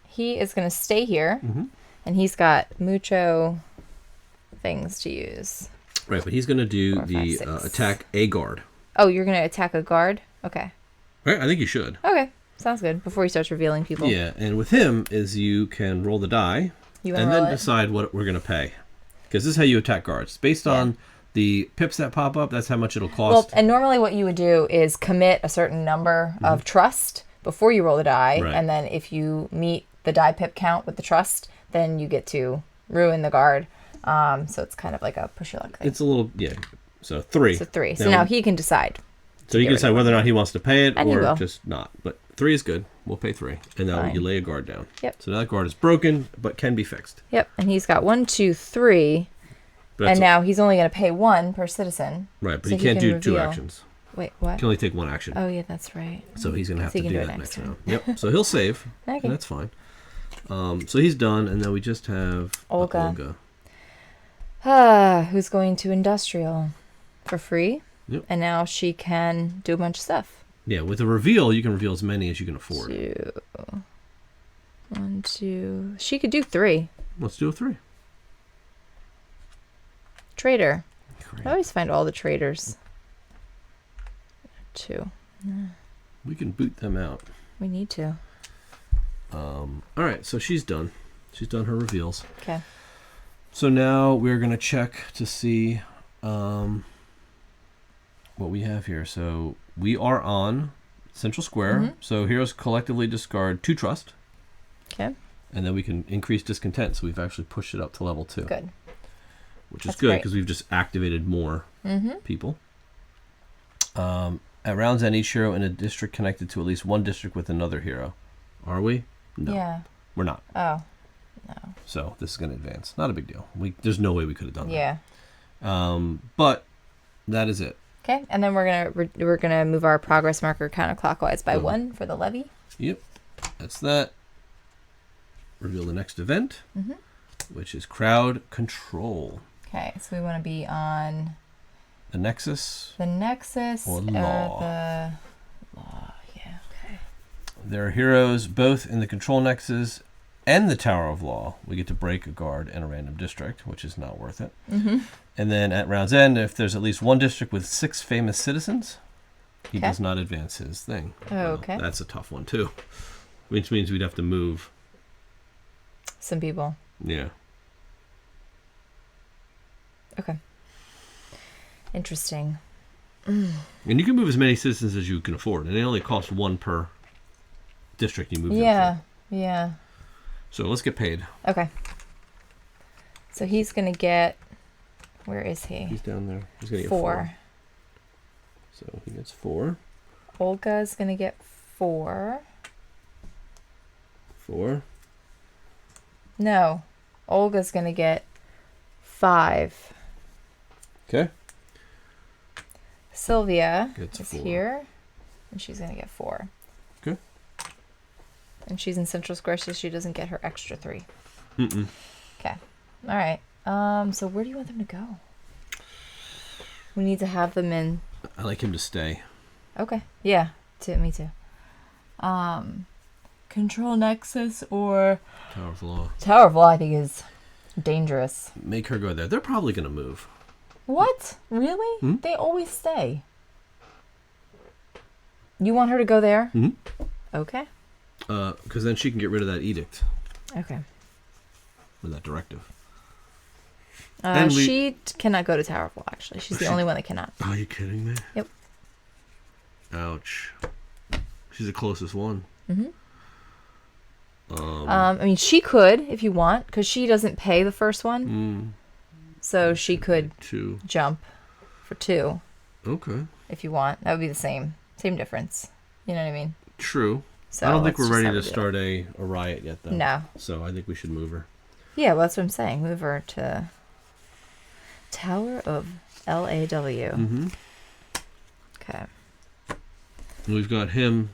he is going to stay here,
Mm-hmm.
and he's got mucho things to use.
Right, but he's going to do
4, 5,
the
6.
attack a guard.
Oh, you're going to attack a guard? Okay.
Right, I think you should.
Okay, sounds good. Before he starts revealing people.
Yeah, and with him is you can roll the die
You
and
want to
then
roll it?
decide what we're going to pay. Because this is how you attack guards. Based on the pips that pop up, that's how much it'll cost.
Well, and normally what you would do is commit a certain number of trust before you roll the die,
Right.
and then if you meet the die pip count with the trust, then you get to ruin the guard. So it's kind of like a push your luck thing.
It's a little, so 3.
So 3. So now he can decide.
So you can decide whether or not he wants to pay it
And he
or
will.
just not. But 3 is good. We'll pay 3. And now
Fine.
you lay a guard down.
Yep.
So now that guard is broken, but can be fixed.
Yep, and he's got 1, 2, 3,
But
and
that's-
now he's only going to pay 1 per citizen.
Right, but
so
he can't
can
do 2
reveal.
actions.
Wait,
He
what?
can only take 1 action.
Oh, yeah, that's right.
So he's going to have
So
to
he
do
can do
that
it
next
next
round. Yep. So he'll save.
Okay.
And that's fine. So he's done, and then we just have
Olga. Who's going to industrial for free.
Yep.
And now she can do a bunch of stuff.
Yeah, with a reveal, you can reveal as many as you can afford.
2, 1, 2. She could do 3.
Let's do a 3.
Trader.
Great.
I always find all the traders. 2.
We can boot them out.
We need to.
All right, so she's done. She's done her reveals.
Okay.
So now we're going to check to see what we have here. So we are on Central Square.
Mhm.
So heroes collectively discard 2 trust.
Okay.
And then we can increase discontent. So we've actually pushed it up to level 2.
Good.
Which is
That's
good
great.
because we've just activated more
Mm-hmm.
people. At round's end, each hero in a district connected to at least one district with another hero. Are we? No.
Yeah.
We're not.
Oh. No.
So this is going to advance. Not a big deal. There's no way we could have done
Yeah.
that. But that is it.
Okay, and then we're gonna move our progress marker counterclockwise by 1 for the levy.
Yep. That's that. Reveal the next event,
Mhm.
which is crowd control.
Okay, so we want to be on
The Nexus.
the Nexus
Or law.
the law. Yeah. Okay.
There are heroes both in the control Nexus and the Tower of Law. We get to break a guard in a random district, which is not worth it.
Mm-hmm.
And then at round's end, if there's at least one district with 6 famous citizens, he
Okay.
does not advance his thing.
Oh, okay.
That's a tough one, too. Which means we'd have to move.
Some people.
Yeah.
Okay. Interesting.
And you can move as many citizens as you can afford. And it only costs 1 per district you move
Yeah.
into.
Yeah.
So let's get paid.
Okay. So he's gonna get. Where is he?
He's down there. He's going to get
4.
So he gets 4.
Olga's gonna get 4.
4.
No. Olga's gonna get 5.
Okay.
Sylvia
Gets
is
4.
here, and she's gonna get 4.
Okay.
And she's in Central Square, so she doesn't get her extra 3.
Mm-mm.
Okay. All right. So where do you want them to go? We need to have them in.
I like him to stay.
Okay. Yeah. Me too. Control Nexus or
Tower of Law.
Tower of Law, I think, is dangerous.
Make her go there. They're probably going to move.
What? Really?
Hmm?
They always stay. You want her to go there?
Mhm.
Okay.
Because then she can get rid of that edict
Okay.
or that directive. And
She cannot go to Tower of Law, actually. She's the only one that cannot.
Are you kidding me?
Yep.
Ouch. She's the closest one.
Mm-hmm. I mean, she could, if you want, because she doesn't pay the first one. So she could
2.
jump for 2
Okay.
if you want. That would be the same difference. You know what I mean?
True.
So
I don't think
let's
we're
just
ready
have
to
her do it.
start a riot yet, though.
No.
So I think we should move her.
Yeah, well, that's what I'm saying. Move her to Tower of LAW.
Mm-hmm.
Okay.
And we've got him.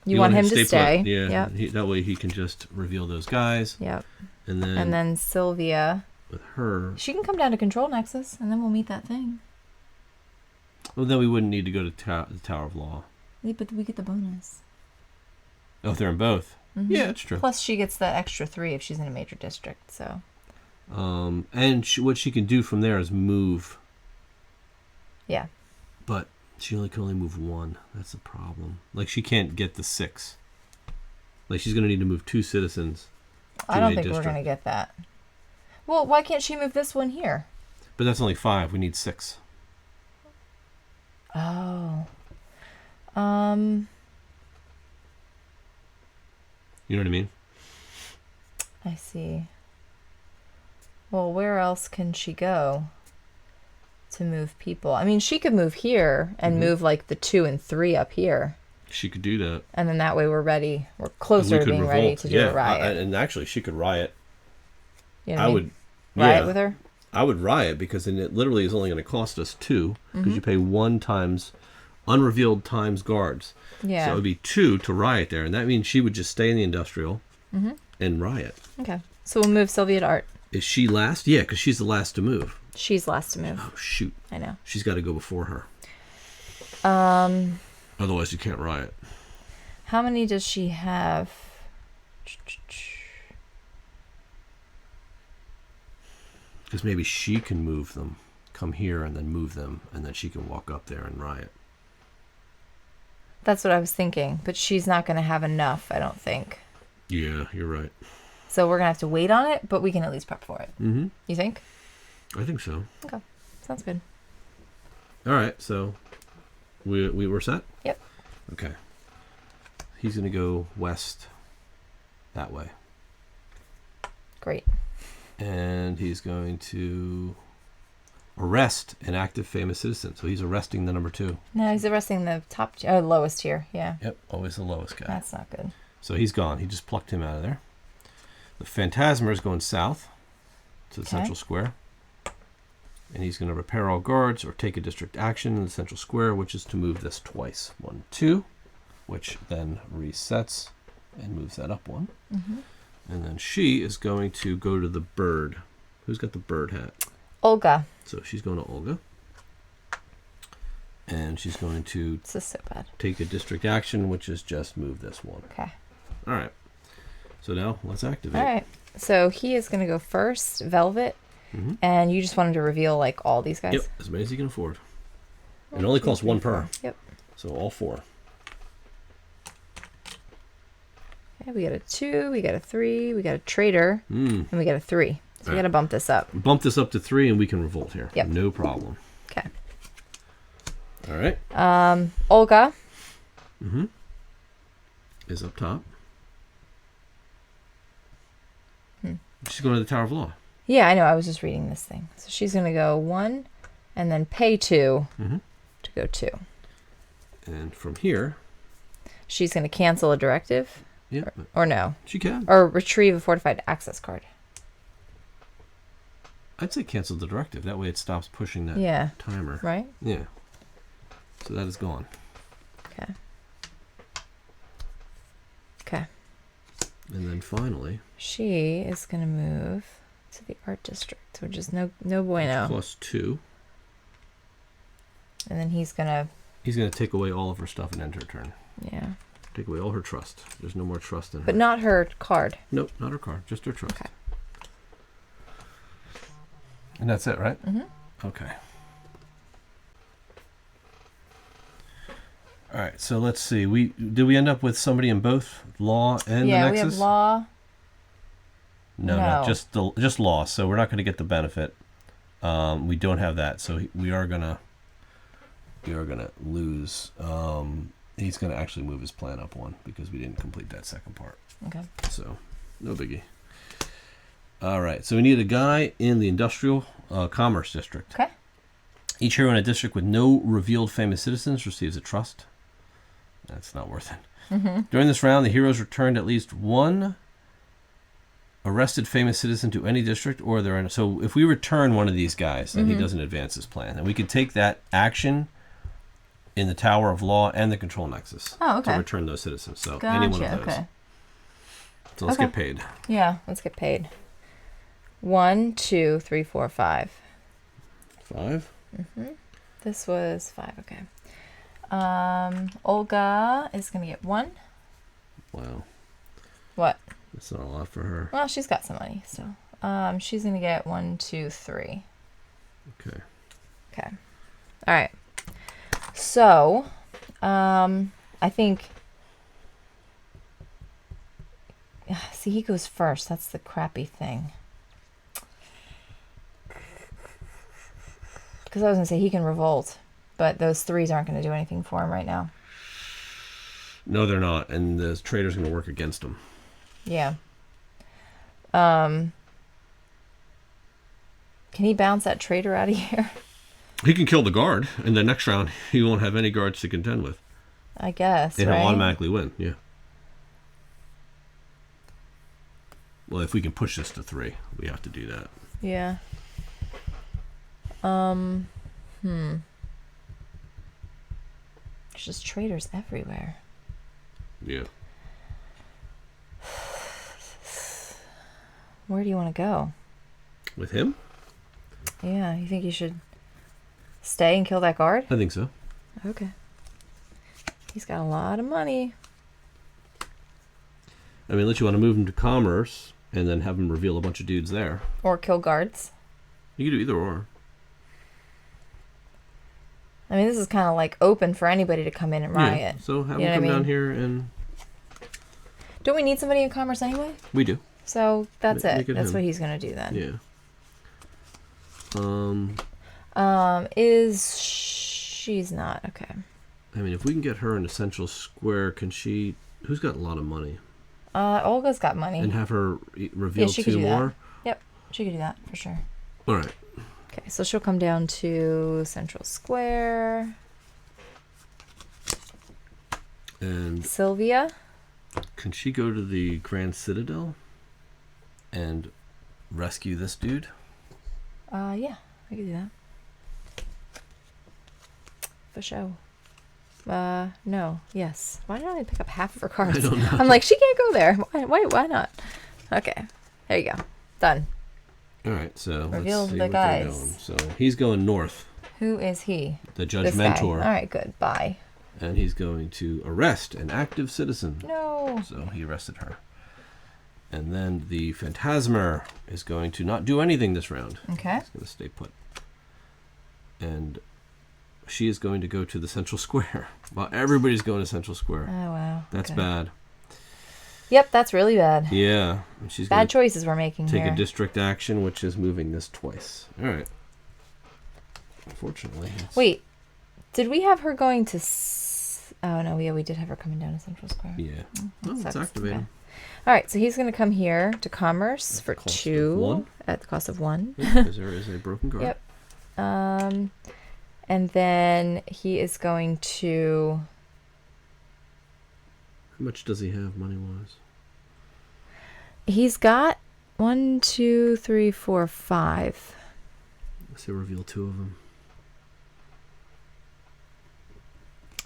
You want him to
put.
stay?
Yeah.
Yep.
That way he can just reveal those guys.
Yep.
And
And then Sylvia.
with her.
She can come down to Control Nexus, and then we'll meet that thing.
Well, then we wouldn't need to go to the Tower of Law.
Yeah, but we get the bonus.
Oh, if they're in both. Yeah, it's true.
Plus, she gets that extra 3 if she's in a major district. So.
And what she can do from there is move.
Yeah.
But she can only move 1. That's the problem. Like, she can't get the 6. Like, she's going to need to move 2 citizens.
I don't think we're going to get that. Well, why can't she move this one here?
But that's only 5. We need 6.
Oh.
You know what I mean?
I see. Well, where else can she go to move people? I mean, she could move here and move like the 2 and 3 up here.
She could do that.
And then that way we're ready. We're closer to being ready to do a riot.
And actually, she could riot.
You know
I would
riot with her?
I would riot because then it literally is only going to cost us 2 because you pay 1 times unrevealed times guards.
Yeah.
So it would be 2 to riot there. And that means she would just stay in the industrial and riot.
Okay. So we'll move Sylvia to art.
Is she last? Yeah, because she's the last to move.
She's last to move.
Oh, shoot.
I know.
She's got to go before her. Otherwise, you can't riot.
How many does she have?
Because maybe she can move them, come here and then move them, and then she can walk up there and riot.
That's what I was thinking, but she's not going to have enough, I don't think.
Yeah, you're right.
So we're going to have to wait on it, but we can at least prep for it.
Mm-hmm.
You think?
I think so.
Okay. Sounds good.
All right, so we were set?
Yep.
Okay. He's going to go west that way.
Great.
And he's going to arrest an active famous citizen. So he's arresting the number 2.
No, he's arresting the lowest tier. Yeah.
Yep, always the lowest guy.
That's not good.
So he's gone. He just plucked him out of there. The Phantasmer is going south to the central square. And he's going to repair all guards or take a district action in the central square, which is to move this twice. 1, 2, which then resets and moves that up 1.
Mm-hmm.
And then she is going to go to the bird. Who's got the bird hat?
Olga.
So she's going to Olga. And she's going to
This is so bad.
take a district action, which is just move this 1.
Okay.
All right. So now let's activate.
All right. So he is going to go first, Velvet.
Mm-hmm.
And you just want him to reveal like all these guys?
Yep, as many as he can afford. It only costs 1 per.
Yep.
So all 4.
Okay, we got a 2, we got a 3, we got a traitor, and we got a 3. So we got to bump this up.
Bump this up to 3 and we can revolt here.
Yep.
No problem.
Okay.
All right.
Olga.
Mm-hmm. Is up top. She's going to the Tower of Law.
Yeah, I know. I was just reading this thing. So she's going to go 1 and then pay 2 to go 2.
And from here.
She's going to cancel a directive.
Yeah.
Or no.
She can.
Or retrieve a fortified access card.
I'd say cancel the directive. That way it stops pushing that timer.
Right?
Yeah. So that is gone.
Okay. Okay.
And then finally.
She is going to move to the art district, which is no bueno.
+2.
And then he's going to
take away all of her stuff and end her turn.
Yeah.
Take away all her trust. There's no more trust in her.
But not her card.
Nope, not her card. Just her trust.
Okay.
And that's it, right?
Mm-hmm.
Okay. All right, so let's see. Did we end up with somebody in both law and the
Yeah,
nexus?
we have law.
No, just law. So we're not going to get the benefit. We don't have that, so we are gonna lose. He's gonna actually move his plan up 1 because we didn't complete that second part.
Okay.
So no biggie. All right, so we need a guy in the industrial commerce district.
Okay.
Each hero in a district with no revealed famous citizens receives a trust. That's not worth it.
Mm-hmm.
During this round, the heroes returned at least 1 arrested famous citizen to any district, or they're in. So if we return one of these guys, then he doesn't advance his plan, and we can take that action in the Tower of Law and the Control Nexus
to
return those citizens. So
gotcha,
any one of those.
Okay.
So let's get paid.
Yeah, let's get paid. 1, 2, 3, 4, 5.
5.
Mm-hmm. This was 5. Okay. Olga is gonna get 1.
Wow.
What?
That's not a lot for her.
Well, she's got some money, so she's gonna get 1, 2, 3.
Okay.
Okay. All right. So, I think. See, he goes first. That's the crappy thing. Because I was gonna say he can revolt, but those 3s aren't gonna do anything for him right now.
No, they're not, and the trader's going to work against him.
Yeah. Can he bounce that trader out of here?
He can kill the guard, and the next round he won't have any guards to contend with.
I guess,
And
right?
he'll automatically win, yeah. Well, if we can push this to 3, we have to do that.
Yeah. There's just traders everywhere.
Yeah.
Where do you want to go?
With him?
Yeah, you think you should stay and kill that guard?
I think so.
Okay. He's got a lot of money.
I mean, unless you want to move him to commerce and then have him reveal a bunch of dudes there.
Or kill guards.
You can do either or.
I mean, this is kind of like open for anybody to come in and riot.
Yeah, so have
You know
him
what I
come down
mean?
here, and
Don't we need somebody in commerce anyway?
we do.
So that's
Make
it.
it
That's
him.
what he's going to do then.
Yeah.
She's not. Okay.
I mean, if we can get her in a central square, can she... Who's got a lot of money?
Olga's got money.
And have her reveal
she could
2
do
more?
that. Yep, she could do that for sure.
All right.
Okay, so she'll come down to Central Square.
And
Sylvia.
can she go to the Grand Citadel and rescue this dude?
Yeah, I could do that. For sure. No, yes. Why did I only pick up half of her cards?
I don't know.
I'm like, she can't go there. Why not? Okay, there you go. Done.
All right, so
Reveal
let's see
the
what they're
guys.
doing. So he's going north,
Who is he?
the
This guy.
Judgmentor,
All right, good. Bye.
and he's going to arrest an active citizen.
No.
So he arrested her. And then the Phantasmer is going to not do anything this round.
Okay.
He's going to stay put. And she is going to go to the Central Square. Well, everybody's going to Central Square.
Oh, wow.
That's
Okay.
bad.
Yep, that's really bad.
Yeah. And she's
Bad
going to
choices we're making
take
here.
a district action, which is moving this twice. All right. Unfortunately.
Wait, did we have her going to... Oh, no, yeah, we did have her coming down to Central Square.
Yeah.
that
Oh, it's
sucks.
activated.
Okay. All right, so he's going to come here to commerce for
cost of
2
1.
at the cost of 1.
Because there is a broken guard.
Yep. And then he is going to...
How much does he have money-wise?
He's got 1, 2, 3, 4, 5.
Let's say reveal 2 of them.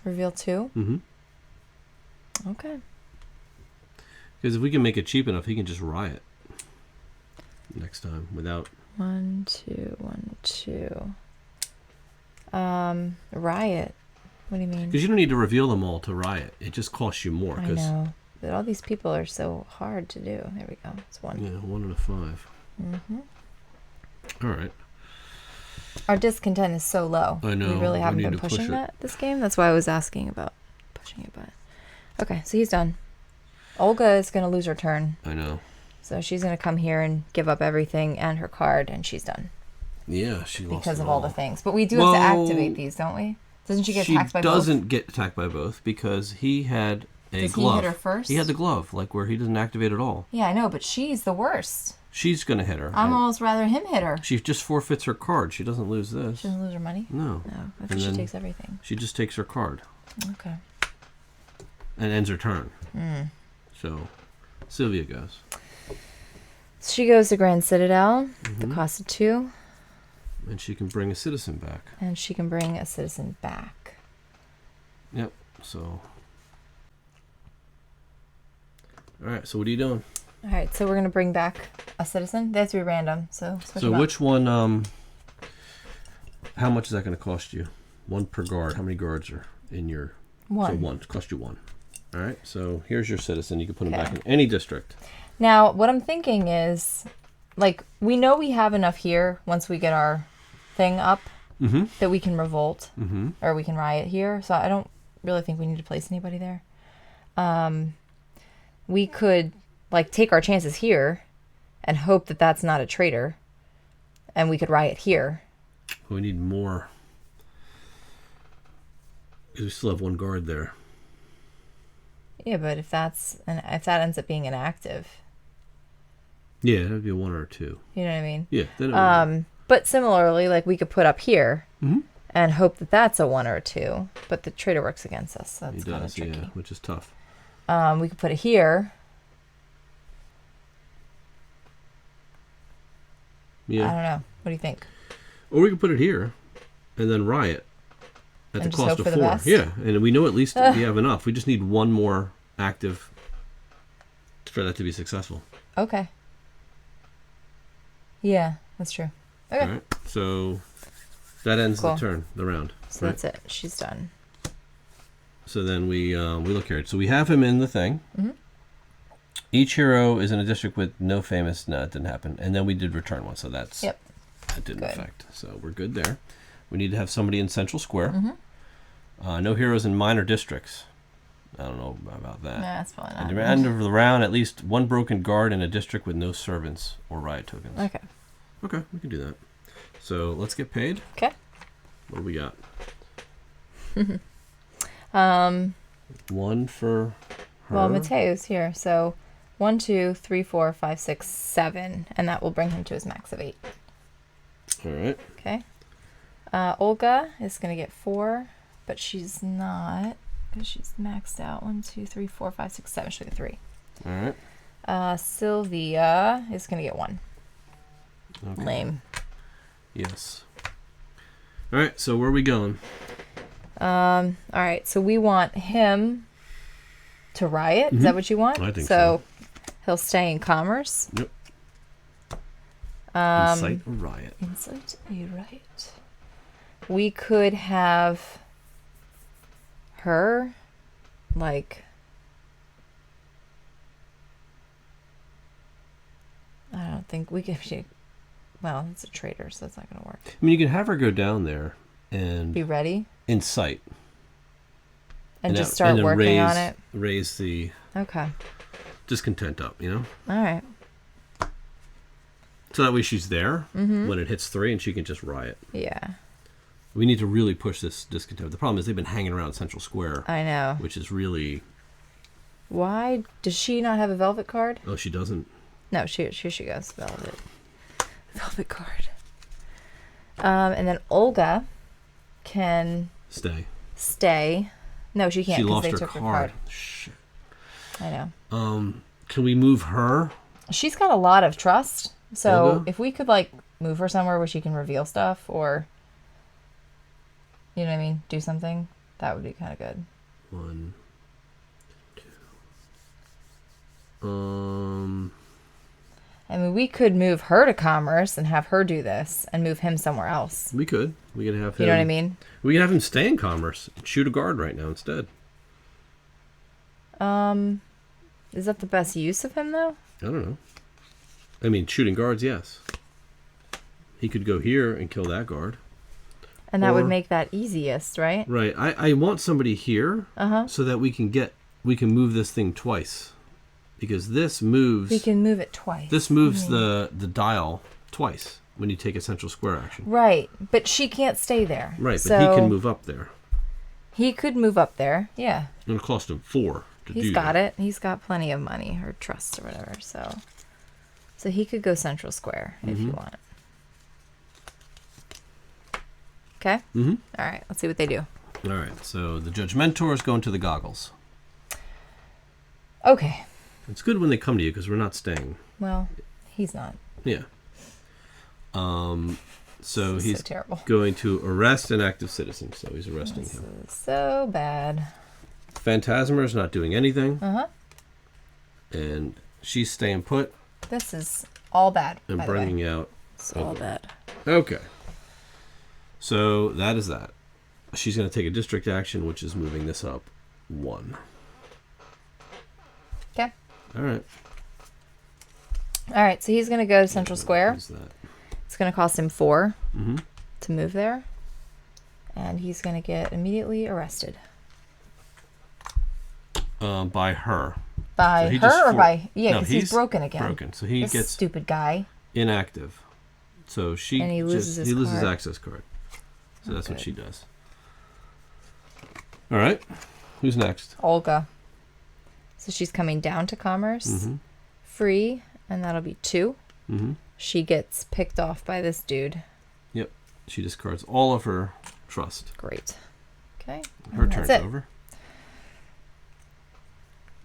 Reveal 2?
Mm-hmm.
Okay.
Because if we can make it cheap enough, he can just riot next time without...
1, 2, 1, 2. Riot. What do you mean?
Because you don't need to reveal them all to riot. It just costs you more.
I know. But all these people are so hard to do. There we go. It's 1.
Yeah, 1 and a 5.
Mm-hmm.
All right.
Our discontent is so low.
I know.
We really
We
haven't
need
been
to push
pushing
it.
that this game. That's why I was asking about pushing it. But okay, so he's done. Olga is going to lose her turn.
I know.
So she's going to come here and give up everything and her card, and she's done.
Yeah, she lost
Because
it
of all the things. But we do have to activate these, don't we? Doesn't she get attacked by both?
She doesn't get attacked by both because he had a
Does
glove.
he hit her first?
He had the glove, like where he doesn't activate at all.
Yeah, I know, but she's the worst.
She's going to hit her.
I'm
and
almost rather him hit her.
She just forfeits her card. She doesn't lose this.
She doesn't lose her money?
No.
No, I
And
think she
then
takes everything.
She just takes her card
Okay.
and ends her turn. So Sylvia goes.
She goes to Grand Citadel, the cost of 2,
And she can bring a citizen back.
and she can bring a citizen back.
Yep. So. All right. So what are you doing?
All right, so we're going to bring back a citizen. They have to be random, so switch
So
them up.
which one? How much is that going to cost you? 1 per guard. How many guards are in your?
1.
So 1. Cost you 1. All right, so here's your citizen. You can put him
Okay.
back in any district.
Now, what I'm thinking is, like, we know we have enough here once we get our thing up that we can revolt or we can riot here. So I don't really think we need to place anybody there. We could, like, take our chances here and hope that that's not a traitor. And we could riot here.
We need more. Because we still have one guard there.
Yeah, but if that ends up being inactive,
Yeah, that would be a 1 or a 2.
you know what I mean?
Yeah. Then it would
But similarly, like, we could put up here and hope that that's a 1 or a 2. But the traitor works against us. So that's
He
kind of
does,
tricky.
yeah, which is tough.
We could put it here.
Yeah.
I don't know. What do you think?
Or we could put it here and then riot at
And
the
just
cost
hope
of
for the
4.
best?
Yeah, and we know at least we have enough. We just need one more active for that to be successful.
Okay. Yeah, that's true. Okay.
All right. So that ends
Cool.
the turn, the round.
So
right?
that's it. She's done.
So then we look here. So we have him in the thing. Each hero is in a district with no famous. No, it didn't happen. And then we did return one. So that didn't
Good.
affect. So we're good there. We need to have somebody in Central Square. No heroes in minor districts. I don't know about that.
Nah, that's probably
At
not.
the end of the round, at least one broken guard in a district with no servants or riot tokens.
Okay.
Okay, we can do that. So let's get paid.
Okay.
What do we got? 1 for her.
Well, Mateo's here. So 1, 2, 3, 4, 5, 6, 7. And that will bring him to his max of 8.
All right.
Okay. Olga is going to get 4, but she's not because she's maxed out. 1, 2, 3, 4, 5, 6, 7. She'll get 3.
All right.
Sylvia is going to get 1.
Okay.
Lame.
Yes. All right. So where are we going?
All right. So we want him to riot. Is that what you want?
I think
so. He'll stay in commerce.
Yep. Incite a riot.
Incite a riot. We could have her, like, I don't think we could. Well, it's a traitor, so that's not going to work.
I mean, you could have her go down there and
Be ready
incite
and just
that-
start
then
working on it.
Raise the
Okay.
discontent up, you know?
All right.
So that way she's there when it hits 3 and she can just riot.
Yeah,
We need to really push this discontent. The problem is they've been hanging around Central Square,
I know.
which is really...
Why does she not have a velvet card?
Oh, she doesn't?
No, here she goes. Velvet card. And then Olga can stay. No, she can't
She
because
lost
they
her
took her
card.
card.
Shit.
I know.
Can we move her?
She's got a lot of trust. So
Olga?
if we could, like, move her somewhere where she can reveal stuff or, you know what I mean, do something, that would be kind of good.
1, 2.
I mean, we could move her to commerce and have her do this and move him somewhere else.
We could. We could have him...
You know what I mean?
We could have him stay in commerce and shoot a guard right now instead.
Is that the best use of him, though?
I don't know. I mean, shooting guards, yes. He could go here and kill that guard.
And that would
Or-
make that easiest, right?
Right. I want somebody here so that we can move this thing twice. Because this moves...
We can move it twice.
This moves the dial twice when you take a Central Square action.
Right, but she can't stay there.
Right,
so
but he can move up there.
He could move up there, yeah.
It'll cost him 4 to do
He's got
that.
it. He's got plenty of money or trust or whatever. So he could go Central Square if you want. Okay?
Mm-hmm.
All right, let's see what they do.
All right, so the Judgmentor is going to the goggles.
Okay.
It's good when they come to you because we're not staying.
Well, he's not.
Yeah. So
This is
he's
so terrible.
going to arrest an active citizen. So he's arresting
This
him.
is so bad.
Phantasmer's not doing anything.
Uh-huh.
And she's staying put
This is all bad,
and
by the way.
bringing out...
It's all bad.
Okay. So that is that. She's going to take a district action, which is moving this up 1. All right.
All right, so he's going to go to Central Square.
What's that?
It's going to cost him 4
Mm-hmm.
to move there. And he's going to get immediately arrested.
By her.
By
So
her or by... Yeah,
no,
because he's broken again.
Broken. So he
This
gets
stupid guy.
inactive. So she
And he loses his
he loses
card.
access card. So that's what
good.
she does. All right. Who's next?
Olga. So she's coming down to Commerce.
Mm-hmm.
Free, and that'll be 2.
Mm-hmm.
She gets picked off by this dude.
Yep. She discards all of her trust.
Great. Okay.
Her
and
turn's
that's it.
over.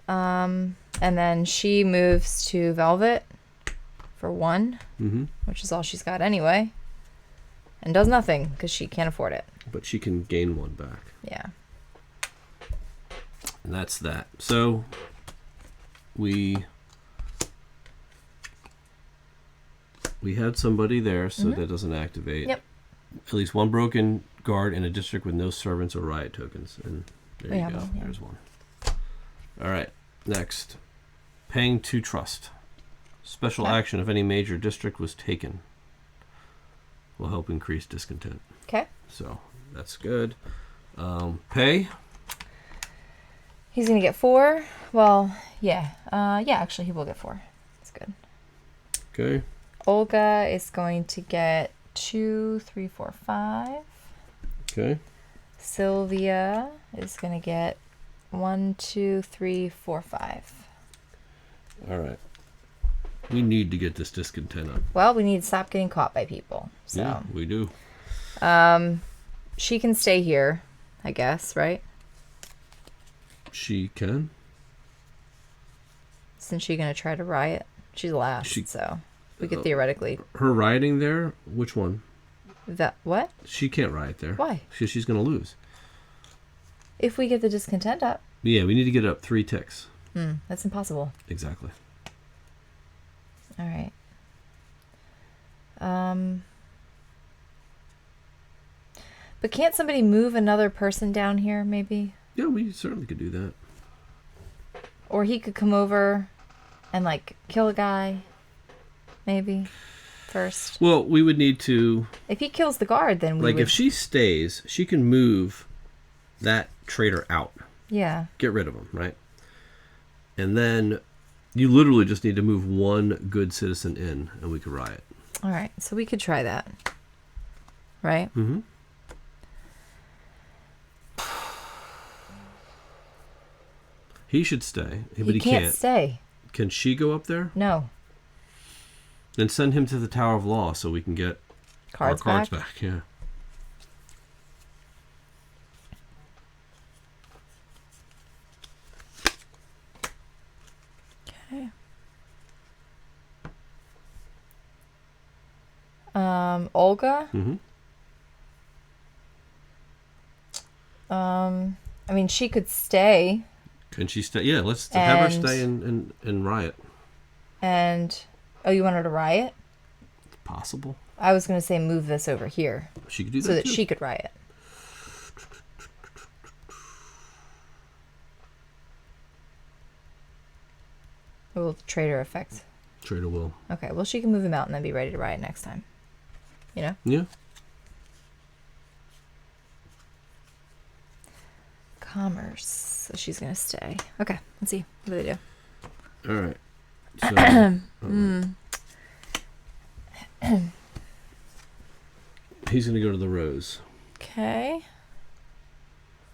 And then she moves to Velvet for 1,
Mm-hmm.
which is all she's got anyway. And does nothing because she can't afford it.
But she can gain 1 back.
Yeah.
And that's that. So we had somebody there, so that doesn't activate.
Yep.
At least 1 broken guard in a district with no servants or riot tokens. And there
We
you
have
go.
one, yeah.
There's 1. All right. Next. Paying 2 trust. Special
Okay.
action if any major district was taken. Will help increase discontent.
Okay.
So that's good. Pay.
He's going to get 4. Well, yeah. Yeah, actually, he will get 4. That's good.
Okay.
Olga is going to get 2, 3, 4, 5.
Okay.
Sylvia is going to get 1, 2, 3, 4, 5.
All right. We need to get this discontent up.
Well, we need to stop getting caught by people. So
Yeah, we do.
she can stay here, I guess, right?
She can.
Since she's going to try to riot. She's last, so we could theoretically...
Her rioting there, which one?
What?
She can't riot there.
Why?
Because she's going to lose.
If we get the discontent up.
Yeah, we need to get it up 3 ticks.
That's impossible.
Exactly.
All right. But can't somebody move another person down here, maybe?
Yeah, we certainly could do that.
Or he could come over and, like, kill a guy, maybe, first.
Well, we would need to...
If he kills the guard, then we
Like,
would...
if she stays, she can move that traitor out.
Yeah.
Get rid of him, right? And then you literally just need to move 1 good citizen in, and we could riot.
All right, so we could try that. Right?
Mm-hmm. He should stay, but he
can't
can't.
stay.
Can she go up there?
No.
Then send him to the Tower of Law so we can get
Cards
our cards
back?
back. Yeah.
Okay. Olga?
Mm-hmm.
I mean, she could stay.
Can she stay? Yeah, let's have her
And-
stay and riot.
And... Oh, you want her to riot?
Possible.
I was going to say move this over here.
She could do that
So that
too.
she could riot. What will the traitor affect?
Trader will.
Okay, well, she can move him out and then be ready to riot next time. You know?
Yeah.
Commerce. So she's going to stay. Okay, let's see. What do they do?
All right. So, he's going to go to the Rose.
Okay.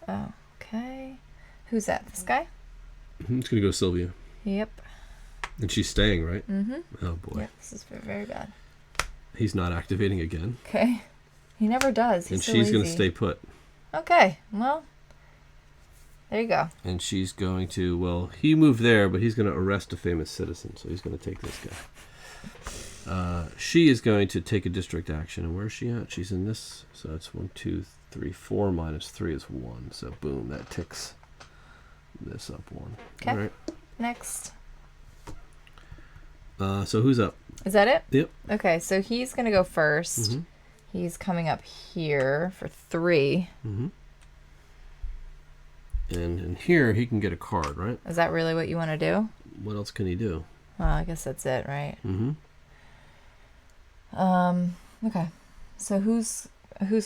Oh, okay. Who's that? This guy?
He's going to go to Sylvia.
Yep.
And she's staying, right?
Mm-hmm.
Oh, boy.
Yep, this is very, very bad.
He's not activating again.
Okay. He never does. He's
And
so
she's going to
lazy.
stay put.
Okay, well, there you go.
And she's going to, well, he moved there, but he's going to arrest a famous citizen. So he's going to take this guy. She is going to take a district action. And where is she at? She's in this. So it's 1, 2, 3, 4 minus 3 is 1. So boom, that ticks this up 1.
Okay.
All right.
Next.
So who's up?
Is that it?
Yep.
Okay, so he's going to go 1st.
Mm-hmm.
He's coming up here for 3.
Mm-hmm. And in here, he can get a card, right?
Is that really what you want to do?
what else can he do?
Well, I guess that's it, right?
Mm-hmm.
Okay. So whose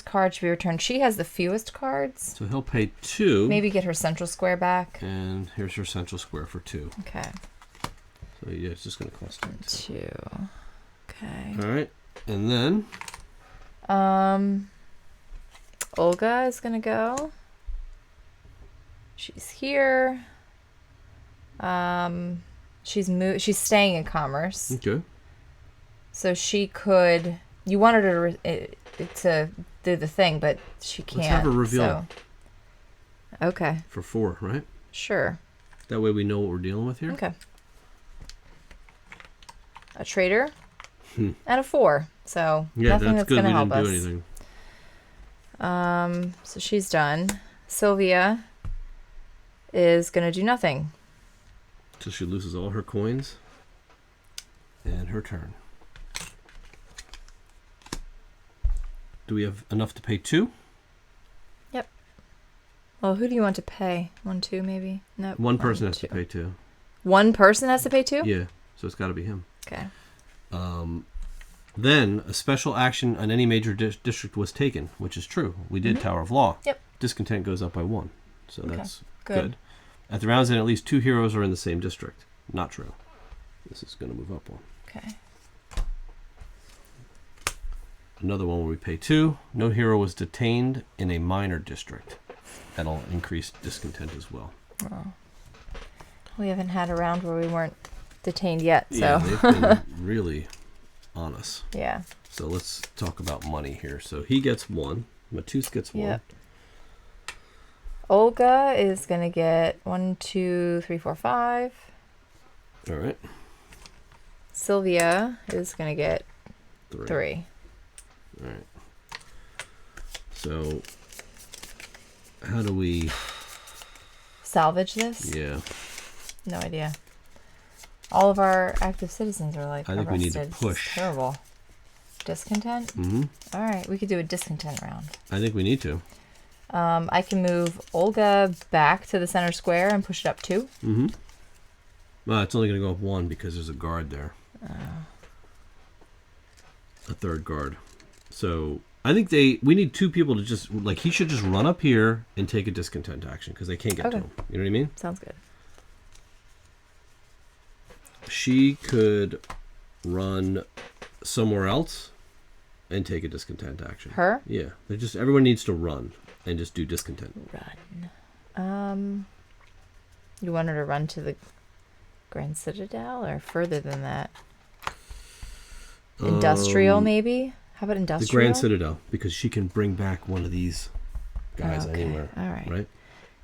card should be returned? She has the fewest cards.
So he'll pay 2.
Maybe get her central square back.
And here's her central square for 2.
Okay.
So yeah, it's just going to cost 2.
2. Okay.
All right. And then
Olga is going to go. She's here. She's staying in commerce.
okay.
So she could. You wanted her to do the thing, but she can't.
Let's have her reveal.
So. Okay.
For 4, right?
Sure.
That way we know what we're dealing with here.
Okay. A traitor and a 4. So nothing that's going to help us.
We didn't do anything.
So she's done. Sylvia is going to do nothing.
So she loses all her coins. And her turn. Do we have enough to pay 2?
Yep. Well, who do you want to pay? 1, 2, maybe? No.
One person has to pay 2.
One person has to pay 2?
Yeah. So it's got to be him.
Okay.
Then a special action on any major district was taken, which is true. We did Tower of Law.
Yep.
Discontent goes up by 1. So that's
good.
good. At the round's end, at least 2 heroes are in the same district. Not true. This is going to move up 1.
Okay.
Another one where we pay 2. No hero was detained in a minor district. That'll increase discontent as well.
Oh. We haven't had a round where we weren't detained yet, so.
Yeah, they've been really on us.
Yeah.
So let's talk about money here. So he gets 1. Matus gets 1.
Yep. Olga is going to get 1, 2, 3, 4, 5.
All right.
Sylvia is going to get
3.
3.
All right. So how do we
salvage this?
Yeah.
No idea. All of our active citizens are like
I think
arrested.
we need to push.
It's terrible. Discontent?
Mm-hmm.
All right, we could do a discontent round.
I think we need to.
I can move Olga back to the center square and push it up 2.
Mm-hmm. Well, it's only going to go up 1 because there's a guard there. A third guard. So I think we need 2 people to just, like, he should just run up here and take a discontent action because they can't get to him. You know what I mean?
Sounds good.
She could run somewhere else and take a discontent action.
Her?
Yeah. Everyone needs to run and just do discontent.
Run. You want her to run to the Grand Citadel or further than that? Industrial, maybe? How about industrial?
The Grand Citadel, because she can bring back one of these guys anywhere.
All right.
Right?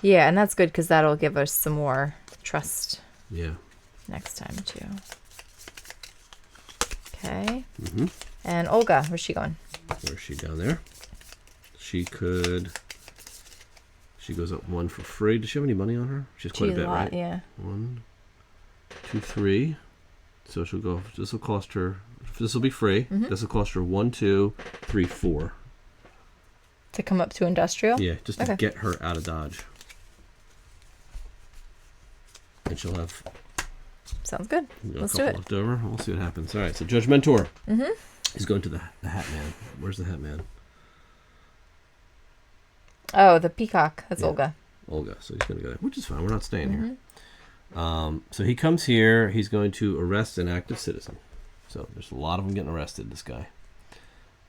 Yeah, and that's good because that'll give us some more trust.
Yeah.
Next time, too. Okay.
Mm-hmm.
And Olga, where's she going?
Where's she down there? She goes up 1 for free. Does she have any money on her? She's quite a bit, right?
Yeah.
1, 2, 3. So she'll go. This will cost her. This will be free.
Mm-hmm.
This will cost her 1, 2, 3, 4.
To come up to industrial?
Yeah, just to get her out of Dodge. And she'll have.
Sounds good. Let's do it.
Left over. We'll see what happens. All right. So Judge Mentor.
Mm-hmm.
He's going to the Hat Man. Where's the Hat Man?
Oh, the peacock. That's Olga.
Olga. So he's going to go there, which is fine. We're not staying here. So he comes here. He's going to arrest an active citizen. So there's a lot of them getting arrested, this guy.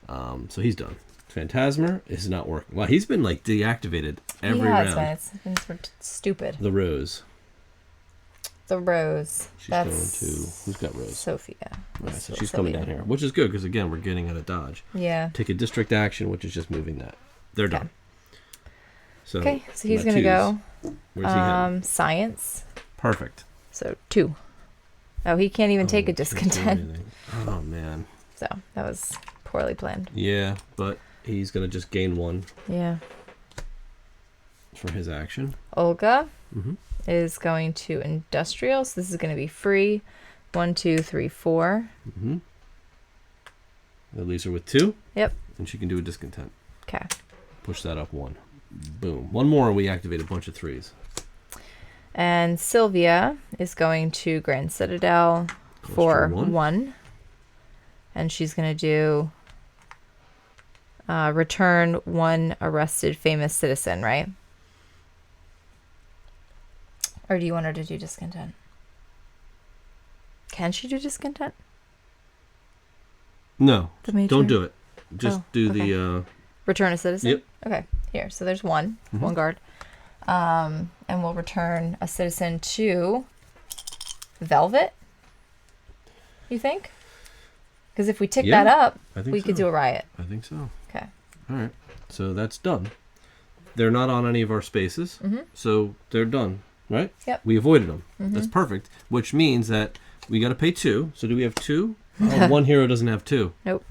So he's done. Phantasmer is not working. Wow, he's been like deactivated every round.
It's been sort of stupid.
The Rose.
The Rose.
She's going to... Who's got Rose?
Sophia.
Right, so she's coming down here, which is good because, again, we're getting out of Dodge.
Yeah.
Take a district action, which is just moving that. They're done. So
he's going to go.
Where's he heading?
Science.
Perfect.
So 2. Oh, he can't even take a discontent.
Oh, man.
So that was poorly planned.
Yeah, but he's going to just gain 1.
Yeah.
For his action.
Olga is going to industrial. So this is going to be free. 1, 2, 3, 4.
Mm-hmm. That leaves her with 2.
Yep.
And she can do a discontent.
Okay.
Push that up 1. Boom. 1 more and we activate a bunch of 3s.
And Sylvia is going to Grand Citadel for one. And she's going to do return one arrested famous citizen, right? Or do you want her to do discontent? Can she do discontent?
No, don't do it. Just do
okay.
the...
Return a citizen?
Yep.
Okay, here. So there's one guard. And we'll return a citizen to Velvet, you think? Because if we tick that up, we could do a riot.
I think so.
Okay.
All right. So that's done. They're not on any of our spaces, so they're done, right?
Yep.
We avoided them. That's perfect, which means that we got to pay 2. So do we have 2? Oh, one hero doesn't have 2.
Nope.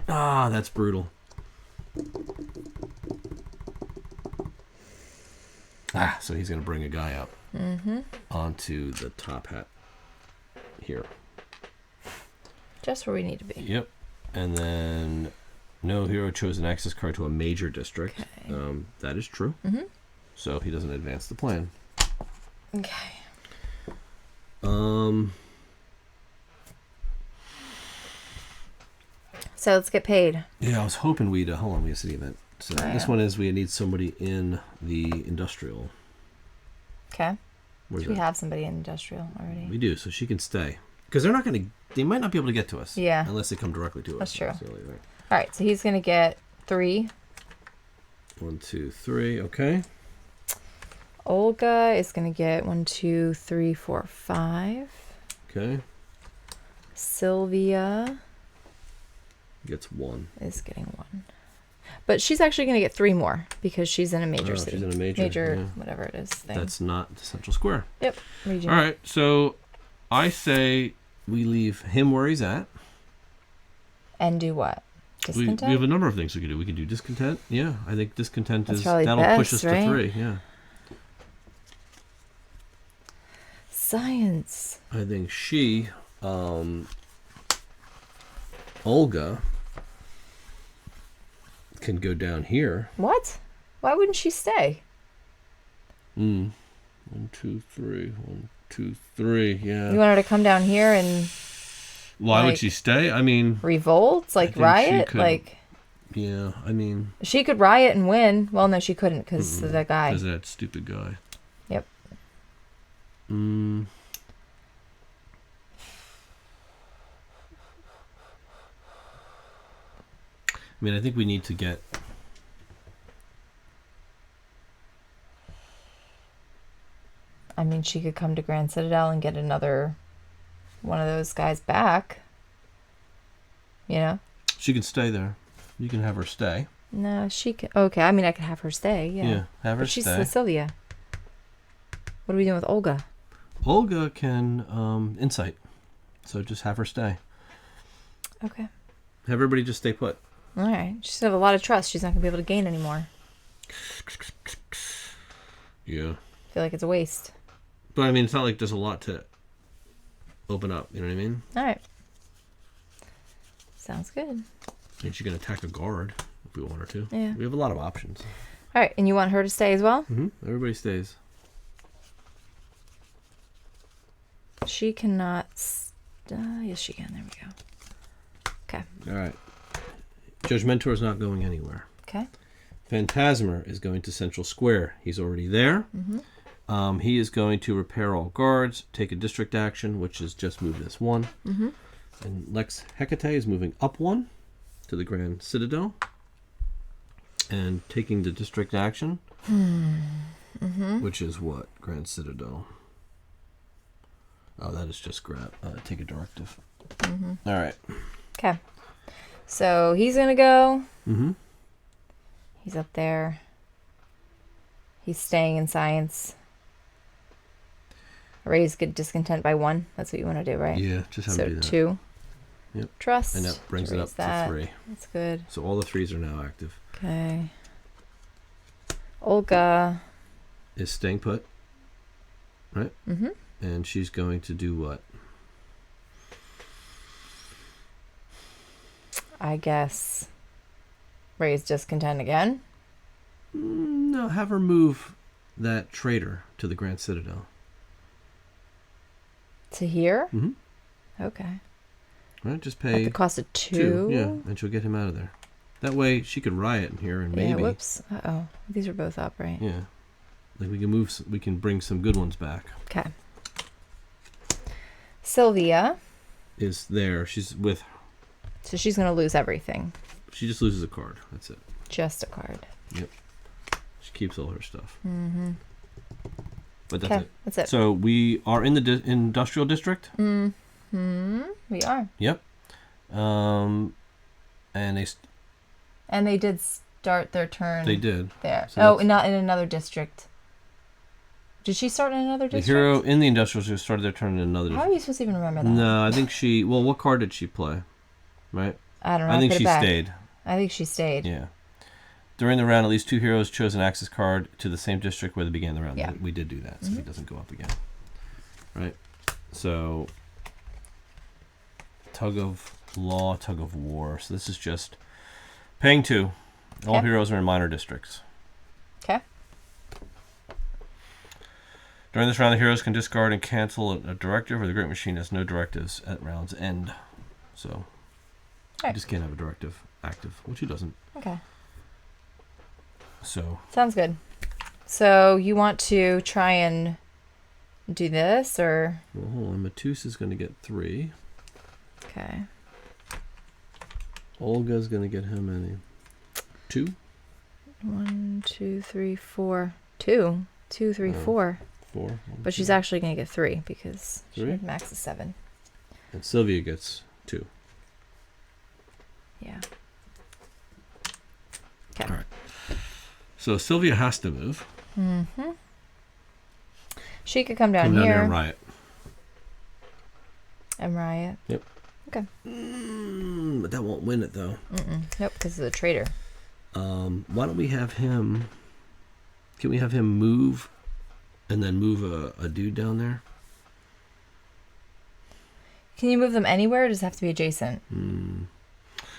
Ah, that's brutal. So he's going to bring a guy up onto the top hat here.
Just where we need to be.
Yep. And then no hero chose an access card to a major district. Okay. That is true. So he doesn't advance the plan.
Okay. So let's get paid.
Yeah, I was hoping we'd... hold on, we have a city event. So this one is we need somebody in the industrial.
Okay. We have somebody in industrial already.
We do, so she can stay. Because they're not going to... They might not be able to get to us.
Yeah.
Unless they come directly to us.
That's true.
So, right.
All right, so he's going to get 3.
1, 2, 3, okay.
Olga is going to get 1, 2, 3, 4, 5.
Okay.
Sylvia...
gets 1.
Is getting 1. But she's actually going to get 3 more because she's in a major city.
She's in a major
whatever it is. Thing.
That's not the central square.
Yep. Region.
All right. So I say we leave him where he's at.
And do what? Discontent?
We have a number of things we could do. We could do discontent. Yeah. I think discontent that'll
best,
push us
right?
to 3. Yeah.
Science.
I think she, Olga, can go down here.
What? Why wouldn't she stay?
1, 2, 3. 1, 2, 3. Yeah.
You want her to come down here and...
Why would she stay? I mean...
Revolt? Like riot? Like...
Yeah, I mean...
She could riot and win. Well, no, she couldn't because of that guy.
Because of that stupid guy.
Yep.
I mean, I think we need to get...
I mean, she could come to Grand Citadel and get another one of those guys back. You know?
She can stay there. You can have her stay.
No, she can... Okay, I mean, I could have her stay, yeah.
Yeah, have her
but
stay.
She's the Sylvia. What are we doing with Olga?
Olga can insight. So just have her stay.
Okay.
Have everybody just stay put.
All right. She's have a lot of trust. She's not going to be able to gain anymore.
Yeah.
I feel like it's a waste.
But I mean, it's not like there's a lot to open up. You know what I mean?
All right. Sounds good.
I mean, she can attack a guard if we want her to.
Yeah.
We have a lot of options.
All right. And you want her to stay as well?
Mm-hmm. Everybody stays.
She cannot... yes, she can. There we go. Okay.
All right. Judge Mentor is not going anywhere.
Okay.
Phantasmer is going to Central Square. He's already there.
Mm-hmm.
He is going to repair all guards, take a district action, which is just move this 1.
Mm-hmm.
And Lex Hecate is moving up 1 to the Grand Citadel and taking the district action, which is what? Grand Citadel. Oh, that is just take a directive. All right.
Okay. So he's going to go.
Mm-hmm.
He's up there. He's staying in science. Raise good discontent by 1. That's what you want to do, right?
Yeah, just have to do that.
2.
Yep.
Trust.
And that brings it up to 3.
That's good.
So all the 3s are now active.
Okay. Olga
is staying put, right?
Mm-hmm.
And she's going to do what?
I guess raise discontent again.
No, have her move that traitor to the Grand Citadel.
To here?
Mm-hmm.
Okay.
Right, just
At
pay
the cost of 2?
2. Yeah, and she'll get him out of there. That way she could riot in here and maybe.
Yeah, whoops. Uh-oh. These are both up, right?
Yeah. Like we can bring some good ones back.
Okay. Sylvia.
Is there. She's with.
So she's going to lose everything.
She just loses a card. That's it.
Just a card.
Yep. She keeps all her stuff.
Mm-hmm.
But that's it.
That's it.
So we are in the industrial district.
Mm-hmm. We are.
Yep. And
they did start their turn.
They did.
There.
So
not in another district. Did she start in another
the
district?
hero in the industrial district started their turn in another
How
district.
are you supposed to even remember that?
No, I think she. Well, what card did she play? Right.
I don't know.
I think
put it
she
back.
stayed.
I think she stayed.
Yeah. During the round, at least 2 heroes chose an access card to the same district where they began the round.
Yeah.
We did do that, so he doesn't go up again. Right? So, tug of law, tug of war. So this is just paying 2. All heroes are in minor districts.
Okay.
During this round, the heroes can discard and cancel a directive, or the Great Machine has no directives at round's end. So, you just can't have a directive active, which he doesn't.
Okay.
So
sounds good. So you want to try and do this, or?
Well, hold on. Matus is going to get 3.
Okay.
Olga's going to get how many? 2?
1, 2, 3, 4. 2. 2, 3, 4.
4. 1,
But
2.
she's actually going to get 3 because
3?
she max is 7.
And Sylvia gets 2.
Yeah. Okay.
All right. So Sylvia has to move.
Mm-hmm. She could come down
Come
here.
down there and riot.
And riot.
Yep.
Okay.
But that won't win it, though.
Nope, because of the traitor.
Why don't we have him... Can we have him move and then move a dude down there?
Can you move them anywhere, or does it have to be adjacent?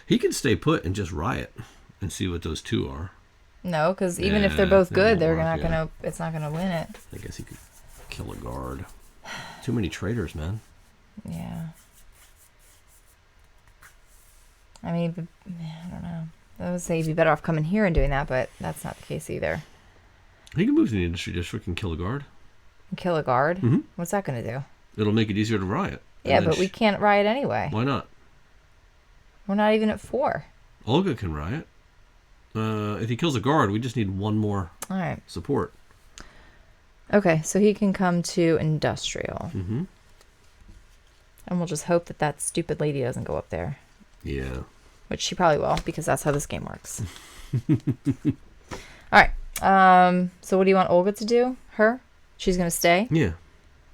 He can stay put and just riot and see what those 2 are.
No, because even if they're
Yeah,
both
that
good,
won't
they're
work,
not
yeah.
gonna. It's not gonna win it.
I guess he could kill a guard. Too many traitors, man.
Yeah. I mean, I don't know. I would say you'd be better off coming here and doing that, but that's not the case either.
He can move to the industry district and kill a guard.
Kill a guard?
Mm-hmm.
What's that gonna do?
It'll make it easier to riot.
Yeah, but we can't riot anyway.
Why not?
We're not even at 4.
Olga can riot. If he kills a guard, we just need 1 more
All right.
support.
Okay, so he can come to industrial.
Mm-hmm.
And we'll just hope that that stupid lady doesn't go up there.
Yeah.
Which she probably will, because that's how this game works. All right. So what do you want Olga to do? Her? She's going to stay?
Yeah.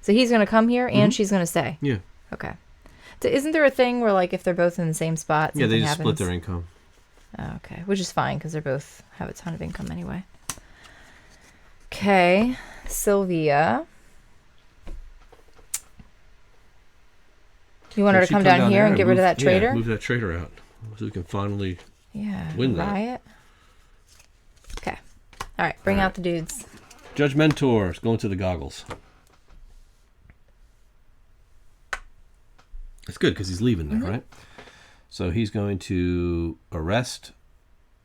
So he's going to come here, and she's going to stay?
Yeah.
Okay. So isn't there a thing where, like, if they're both in the same spot,
Yeah, they
something
just split
happens?
their income.
Oh, okay. Which is fine, because they both have a ton of income anyway. Okay. Sylvia. You want her to
She
come down here
there
and get rid of that traitor?
Yeah, move that traitor out. So we can finally win that.
Riot. Okay. All right. Bring out the dudes.
Judge Mentor is going to the goggles. It's good because he's leaving there, right? So he's going to arrest,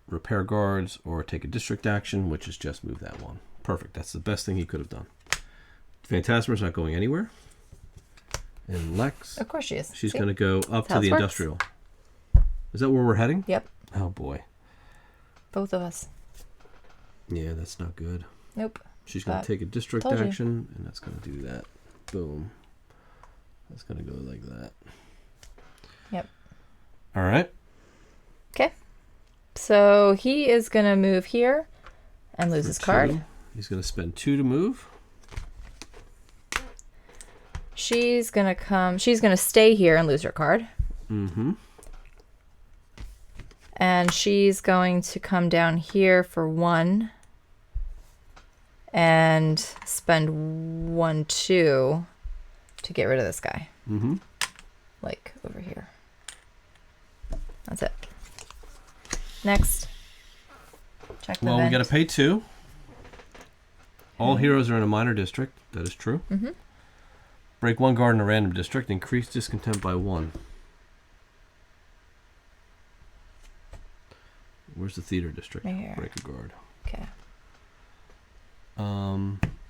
repair guards, or take a district action, which is just move that 1. Perfect. That's the best thing he could have done. Phantasma's not going anywhere. And Lex,
Of course she is.
she's
See?
going to go up
That's how
to the
this works.
industrial. Is that where we're heading?
Yep.
Oh, boy.
Both of us.
Yeah, that's not good.
Nope.
She's going
But
to take a district
told you.
action, and that's going to do that. Boom. That's going to go like that.
Yep.
All right.
Okay. So he is going to move here and lose his card.
2. He's going to spend 2 to move.
She's going to come. She's going to stay here and lose her card.
Mm-hmm.
And she's going to come down here for 1 and spend 1, 2 to get rid of this guy.
Mm-hmm.
Like over here. That's it. Next. Check the
Well, we
event.
got to pay 2. All heroes are in a minor district. That is true.
Mm-hmm.
Break one guard in a random district. Increase discontent by 1. Where's the theater district?
Right here.
Break a guard.
Okay.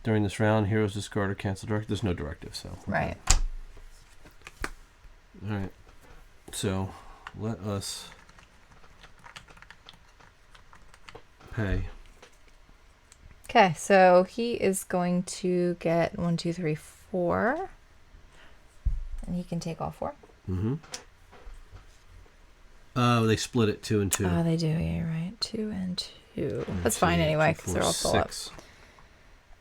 During this round, heroes discard or cancel directive. There's no directive, so.
Right.
All right. So, let us pay.
Okay, so he is going to get 1, 2, 3, 4. And he can take all 4.
Mm-hmm. Oh, they split it 2 and 2.
Oh, they do. Yeah, you're right. 2 and 2.
And
That's
2,
fine anyway,
2,
because
4,
they're all full up.
6.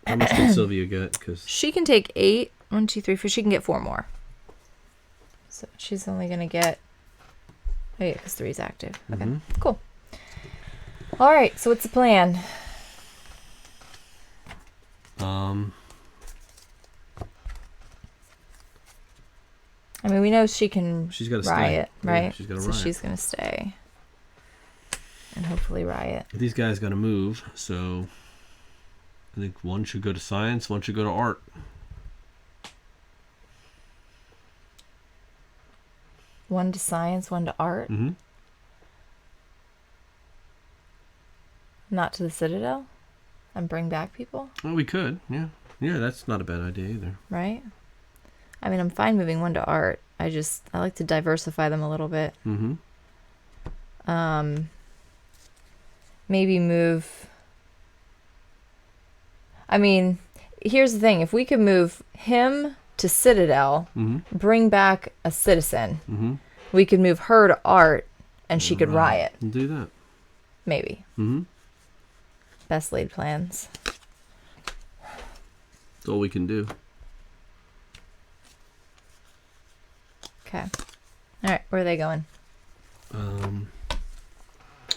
How much can Sylvia get? Cause
She can take 8. 1, 2, 3, 4. She can get 4 more. So she's only going to get... Oh, yeah, because 3 is active. Okay, cool. All right, so what's the plan? I mean, we know she can
she's got to
riot,
stay.
right?
Yeah, she's got to
so
riot.
she's going to stay. And hopefully riot.
These guys got to move, so I think one should go to science, one should go to art.
One to science, one to art.
Mm-hmm.
Not to the Citadel? And bring back people?
Well, we could, yeah. Yeah, that's not a bad idea either.
Right? I mean, I'm fine moving one to art. I like to diversify them a little bit.
Mm-hmm.
Maybe move... I mean, here's the thing. If we could move him to Citadel, bring back a citizen, we could move her to art, and she could riot.
We'll do that.
Maybe.
Mm-hmm.
Best laid plans.
That's all we can do.
Okay. All right, where are they going?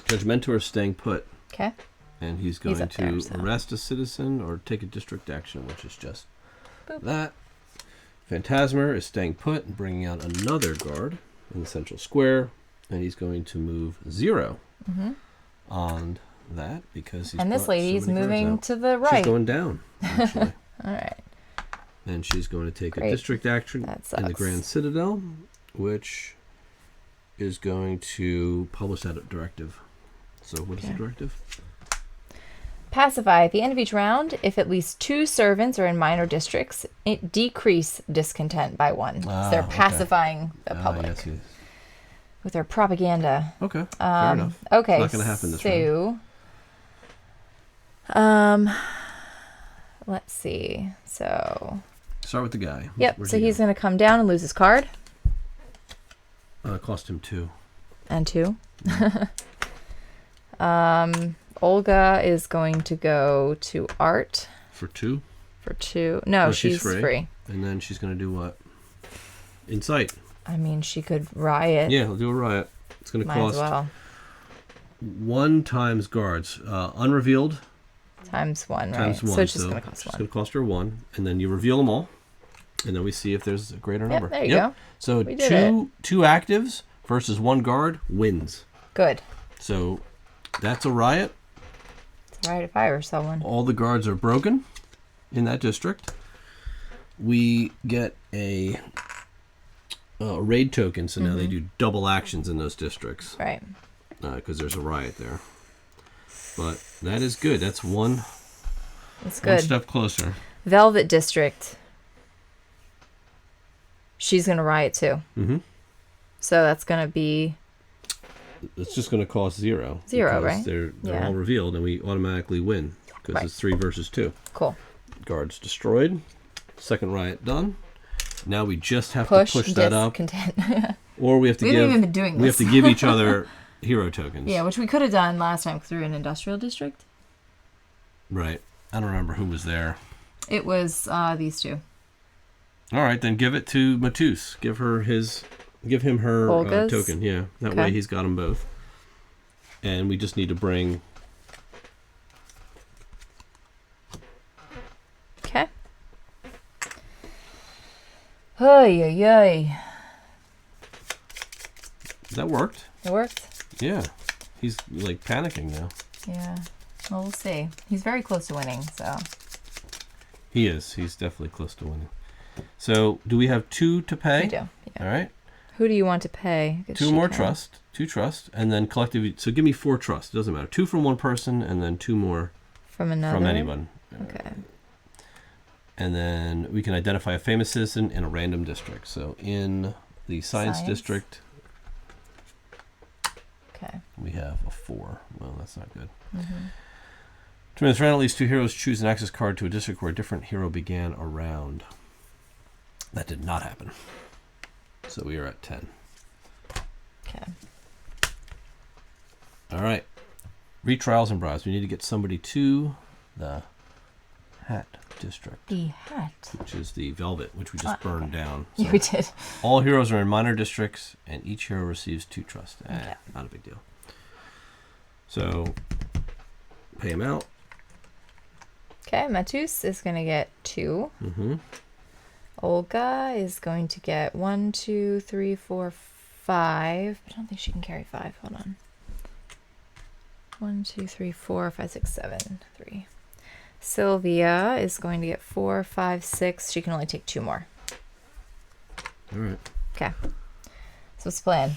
Judge Mentor is staying put.
Okay.
And he's going
up there,
to
so.
arrest a citizen or take a district action, which is just
Boop.
that. Phantasmer is staying put and bringing out another guard in the central square, and he's going to move 0 on that because he's
And this
brought so
lady's
many guards
moving
out.
to the
She's
right.
going down, actually.
All right.
And she's going to take
Great.
a district action
That
in the
sucks.
Grand Citadel, which is going to publish that directive. So what is the directive?
Pacify. At the end of each round, if at least 2 servants are in minor districts, it decrease discontent by 1. So they're
okay.
pacifying the public
Yes, yes.
with their propaganda.
Okay, fair enough.
Okay,
It's not going to happen this round.
Let's see. So,
Start with the guy.
yep.
Where's
So
he
he's going to come down and lose his card.
cost him 2.
And 2. Olga is going to go to art
For 2?
for 2. No, she's free.
And then she's going to do what? Insight.
I mean, she could riot.
Yeah, we'll do a riot. It's going to
Might
cost
as well.
1 times guards. Unrevealed
Times 1, right?
times 1.
So it's just going to cost
It's
1.
going to cost her 1. And then you reveal them all. And then we see if there's a greater number.
There you go.
So
We did
two actives versus 1 guard wins.
Good.
So that's a riot.
It's a riot if I were someone.
All the guards are broken in that district. We get a raid token, so now they do double actions in those districts
Right.
because there's a riot there. But that is good. That's one
It's
one
good.
step closer.
Velvet District. She's going to riot too.
Mm-hmm.
So that's going to be...
It's just going to cost 0.
0,
because
right?
They're
Yeah.
all revealed, and we automatically win because
Right.
it's 3 versus 2.
Cool.
Guards destroyed. Second riot done. Now we just have
Push
to push that up,
discontent.
or we have to
We
give.
haven't even been doing
We have
this.
to give each other hero tokens.
Yeah, which we could have done last time because we were in Industrial District.
Right. I don't remember who was there.
It was these 2.
All right, then give it to Matus. Give him her
Olga's?
token. Yeah, that
Okay.
way he's got them both. And we just need to bring.
Okay. Ay, ay, ay.
That worked.
It worked.
Yeah, he's like panicking now.
Yeah. Well, we'll see. He's very close to winning, so.
He is. He's definitely close to winning. So do we have 2 to pay?
We do. Yeah.
All right.
Who do you want to pay?
2 more trust. 2 trust. And then collective. So give me 4 trust. It doesn't matter. 2 from one person and then 2 more
from another.
From anyone.
Okay.
And then we can identify a famous citizen in a random district. So in the science district,
okay,
we have a 4. Well, that's not good. To this round, at least 2 heroes choose an access card to a district where a different hero began a round. That did not happen. So we are at 10.
Okay.
All right. Retrials and bribes. We need to get somebody to the hat district.
The hat.
Which is the velvet, which we just burned down. So
Yeah, we did.
all heroes are in minor districts, and each hero receives 2 trust.
Okay.
Not a big deal. So pay him out.
Okay, Matus is going to get 2. Olga is going to get 1, 2, 3, 4, 5. I don't think she can carry 5. Hold on. 1, 2, 3, 4, 5, 6, 7, 3. Sylvia is going to get 4, 5, 6. She can only take 2 more.
All right.
Okay. So what's the plan?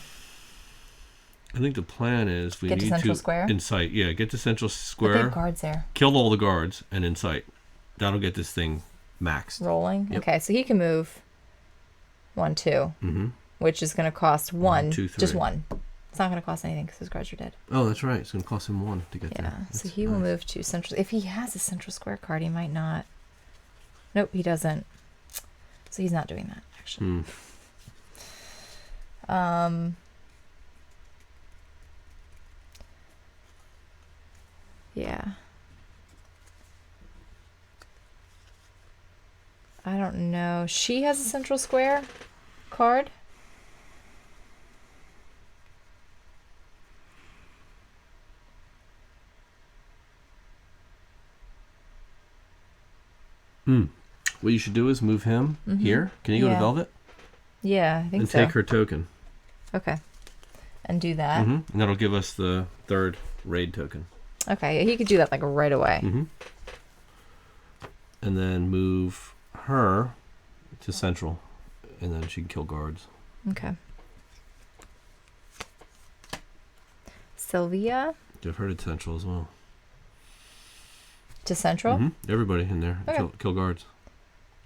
I think the plan is we
Get to
need
Central
to
Square?
incite. Yeah, get to Central
But they
Square.
have guards there.
Kill all the guards and incite. That'll get this thing maxed.
Rolling?
Yep.
Okay, so he can move 1, 2, which is going to cost 1,
2, 3.
just 1. It's not going to cost anything because his guards are dead.
Oh, that's right. It's going to cost him 1 to get there.
Yeah, so
That's
he will
nice.
move to Central. If he has a Central Square card, he might not. Nope, he doesn't. So he's not doing that, actually. Yeah. I don't know. She has a Central Square card.
What you should do is move him here. Can you go to
Yeah.
Velvet?
Yeah, I think
And
so.
take her token.
Okay. And do that.
And that'll give us the 3rd raid token.
Okay, he could do that like right away.
And then move her to Central. And then she can kill guards.
Okay. Sylvia
Give her to Central as well.
to Central?
Everybody in there.
Okay.
Kill guards.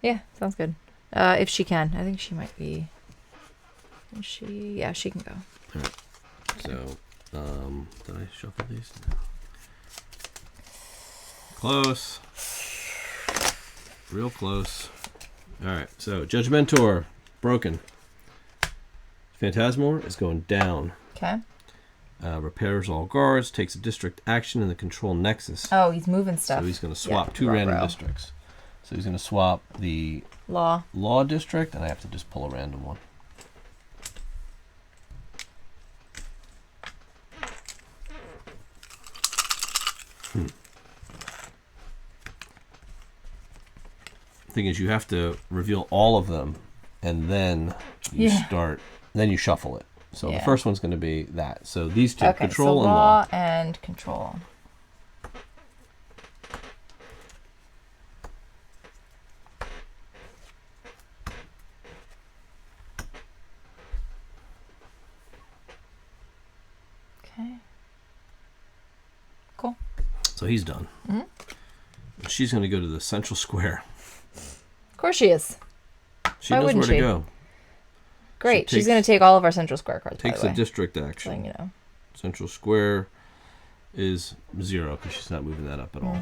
Yeah, sounds good. If she can. I think she might be. Yeah, she can go.
All right. So, did I shuffle these? Close. Real close. All right. So, Judgmentor, broken. Phantasmor is going down.
Okay.
Repairs all guards, takes a district action in the control nexus.
Oh, he's moving stuff.
So he's going to swap
Yeah,
2 random
ruh-roh.
districts. So he's going to swap the
Law.
law district, and I have to just pull a random one. Thing is, you have to reveal all of them, and then you then you shuffle it. So the first one's going to be that. So these 2,
Okay,
control
so
and law.
law and control. Okay. Cool.
So he's done. She's going to go to the Central Square.
Of course she is.
She
Why
knows where
wouldn't
to
she?
go.
Great.
She
She's going to take all of our Central Square cards.
Takes
by the
a
way.
district
So,
action.
you know.
Central Square is 0 because she's not moving that up at all.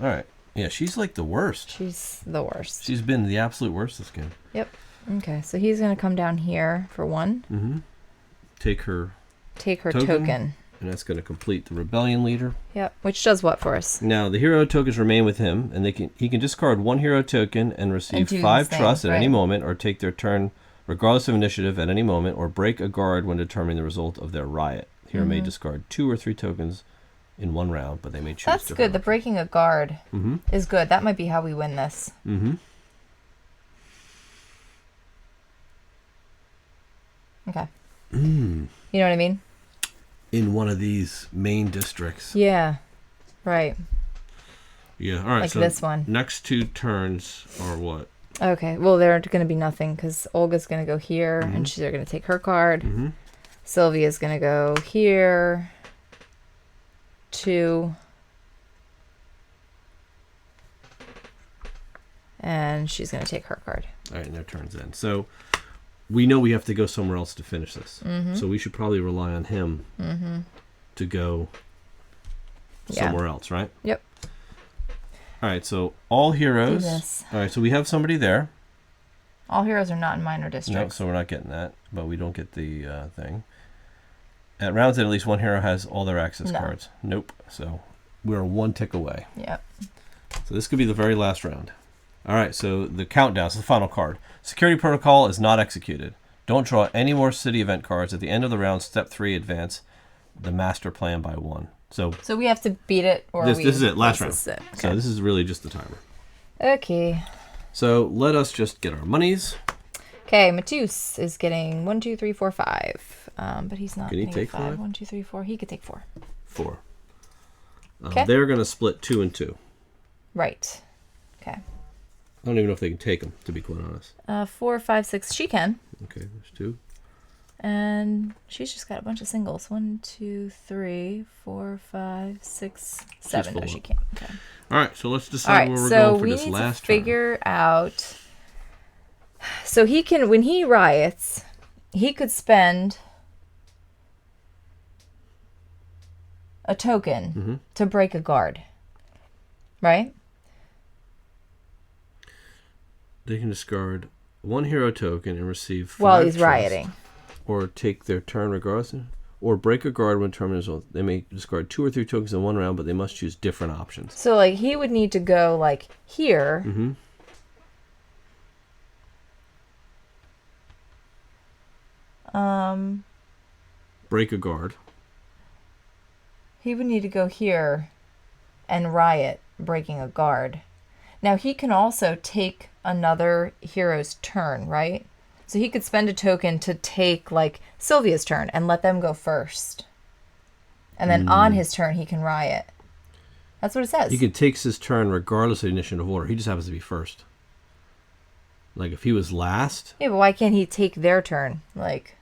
All right. Yeah, she's like the worst.
She's the worst.
She's been the absolute worst this game.
Yep. Okay, so he's going to come down here for 1.
Take her
token.
and that's going to complete the rebellion leader.
Yep. Which does what for us?
Now the hero tokens remain with him, and he can discard 1 hero token and receive
And do
5
the same,
trust at any
right.
moment, or take their turn regardless of initiative at any moment, or break a guard when determining the result of their riot. The hero may discard 2 or 3 tokens in 1 round, but they may choose.
That's good. The breaking a guard is good. That might be how we win this. Okay. You know what I mean?
In one of these main districts.
Yeah. Right.
Yeah. All right.
Like
so
this one.
Next 2 turns are what?
Okay, well, they're going to be nothing because Olga's going to go here, and they're going to take her card. Sylvia's going to go here, 2, and she's going to take her card.
All right, and their turn's in. So we know we have to go somewhere else to finish this. So we should probably rely on him to go somewhere else, right?
Yep.
All right, so all heroes.
Do this.
All right, so we have somebody there.
All heroes are not in minor
No,
districts.
so we're not getting that, but we don't get the thing. At rounds at least one hero has all their access cards. Nope. So we're 1 tick away.
Yep.
So this could be the very last round. All right, so the countdown, so the final card. Security protocol is not executed. Don't draw any more city event cards. At the end of the round, step 3, advance the master plan by 1. So
we have to beat it, or
this is it, last round.
Okay.
So this is really just the timer.
Okay.
So let us just get our monies.
Okay, Matus is getting 1, 2, 3, 4, 5. But he's not.
Can he
gonna
take
get 5?
5?
1, 2, 3, 4. He could take 4.
4.
Okay.
They're going to split 2 and 2.
Right. Okay.
I don't even know if they can take them, to be quite honest.
4, 5, 6. She can.
Okay, there's 2.
And she's just got a bunch of singles. 1, 2, 3, 4, 5, 6, 7. No,
full
she
up.
can't. Okay.
All right, so let's
All
decide
right.
where we're
So
going for
we
this
need
last
to figure
turn.
out. So he can, when he riots, he could spend a token to break a guard. Right?
They can discard 1 hero token and receive 5
While he's
trust,
rioting.
or take their turn regardless, or break a guard when terminated. Well, they may discard 2 or 3 tokens in 1 round, but they must choose different options.
So, like, he would need to go, like, here.
Break a guard.
He would need to go here and riot, breaking a guard. Now, he can also take another hero's turn, right? So he could spend a token to take, like, Sylvia's turn and let them go first. And then on his turn, he can riot. That's what it says.
He can take his turn regardless of the initiative order. He just happens to be first. Like, if he was last...
Yeah, but why can't he take their turn? Like,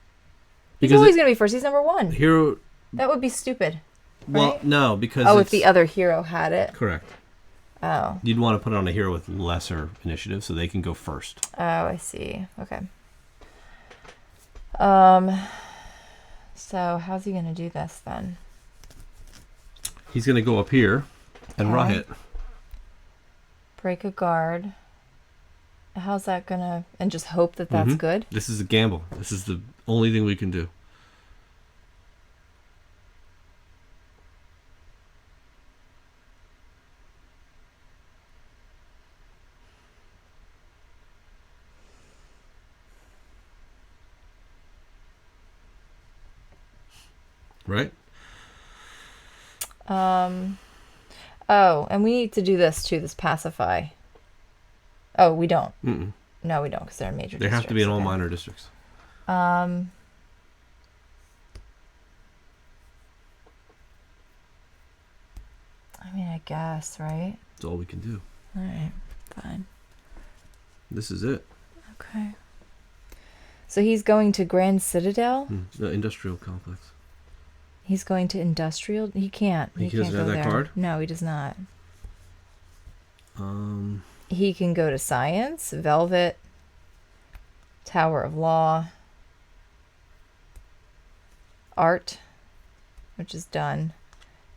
he's
Because
always going to be first. He's number 1.
hero...
That would be stupid.
Well,
right?
no, because
Oh,
it's...
if the other hero had it.
Correct.
Oh.
You'd want to put it on a hero with lesser initiative so they can go first.
Oh, I see. Okay. So how's he gonna do this then?
He's going to go up here and riot.
Break a guard. How's that gonna... And just hope that that's good?
This is a gamble. This is the only thing we can do. Right?
Oh, and we need to do this too, this pacify. Oh, we don't. No, we don't, because they're in major
They
districts.
have to be in all
Okay.
minor districts.
I mean, I guess, right?
That's all we can do.
All right, fine.
This is it.
Okay. So he's going to Grand Citadel?
The industrial complex.
He's going to Industrial? He can't.
He
can't
doesn't
go
have that
there.
card?
No, he does not. He can go to Science, Velvet, Tower of Law, Art, which is done,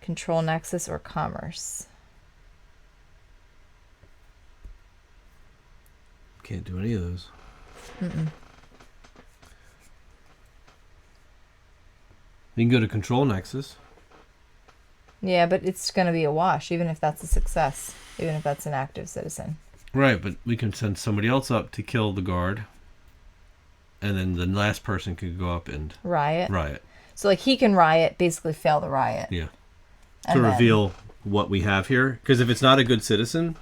Control Nexus, or Commerce.
Can't do any of those. You can go to Control Nexus.
Yeah, but it's going to be a wash, even if that's a success, even if that's an active citizen.
Right, but we can send somebody else up to kill the guard. And then the last person could go up and
Riot. So, like, he can riot, basically fail the riot.
Yeah.
And
To
then-
reveal what we have here. Because if it's not a good citizen...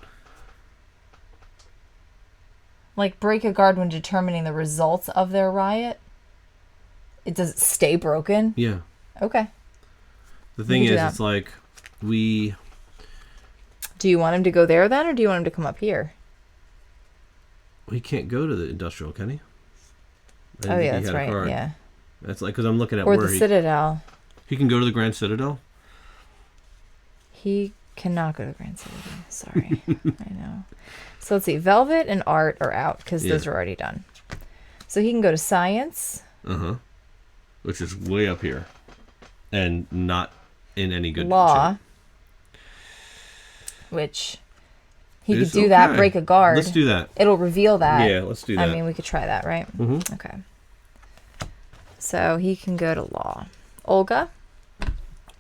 Like, break a guard when determining the results of their riot? It does it stay broken?
Yeah.
Okay.
The thing
can do
is,
that.
it's like, we...
Do you want him to go there then, or do you want him to come up here?
Well, he can't go to the industrial, can he? I didn't
Oh
think
yeah,
he
that's
had a
right.
card.
Yeah.
That's like because I'm looking at
Or
where
the Citadel.
he can go to the Grand Citadel.
He cannot go to Grand Citadel. Sorry. I know. So let's see. Velvet and art are out because those are already done. So he can go to science.
Which is way up here, and not in any good
law.
shape.
Which he could do that. Break a guard.
Let's do that.
It'll reveal that.
Yeah, let's do that.
I mean, we could try that, right? Okay. So he can go to law. Olga.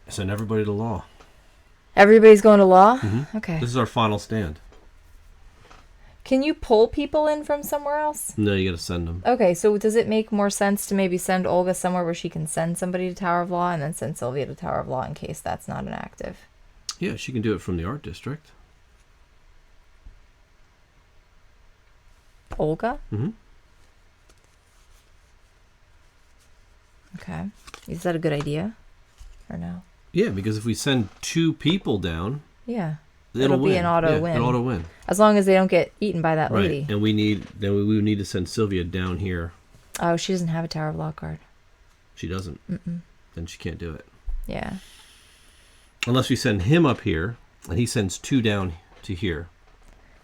Send everybody to law.
Everybody's going to law? Okay.
This is our final stand.
Can you pull people in from somewhere else?
No, you got to send them.
Okay, so does it make more sense to maybe send Olga somewhere where she can send somebody to Tower of Law and then send Sylvia to Tower of Law in case that's not an active?
Yeah, she can do it from the art district.
Olga? Okay. Is that a good idea? Or no?
Yeah, because if we send 2 people down...
Yeah.
It'll
be
win.
an auto win.
It'll auto win.
As long as they don't get eaten by that lady.
And we would need to send Sylvia down here.
Oh, she doesn't have a Tower of Law card.
She doesn't. Then she can't do it.
Yeah.
Unless we send him up here, and he sends 2 down to here.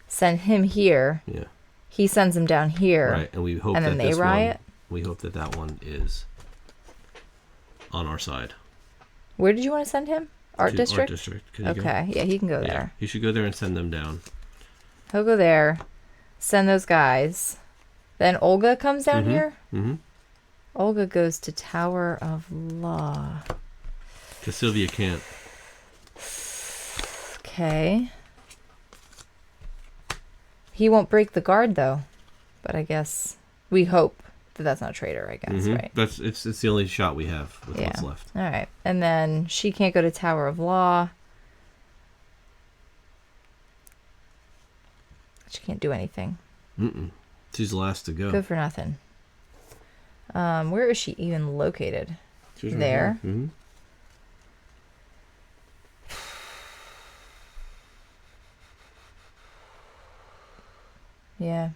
Send him here.
Yeah.
He sends them down here.
Right, and we hope
and then
that
they
this
riot.
We hope that one is on our side.
Where did you want to send him? Art district?
Art district. Can you go?
Okay. Yeah, he can go there.
He should go there and send them down.
He'll go there. Send those guys. Then Olga comes down here? Olga goes to Tower of Law.
Because Sylvia can't.
Okay. He won't break the guard, though. But I guess... We hope that that's not a traitor, I guess, right?
It's the only shot we have with what's left.
All right. And then she can't go to Tower of Law. She can't do anything.
She's the last to go.
Good for nothing. Where is she even located?
She's
there.
Right
Yeah.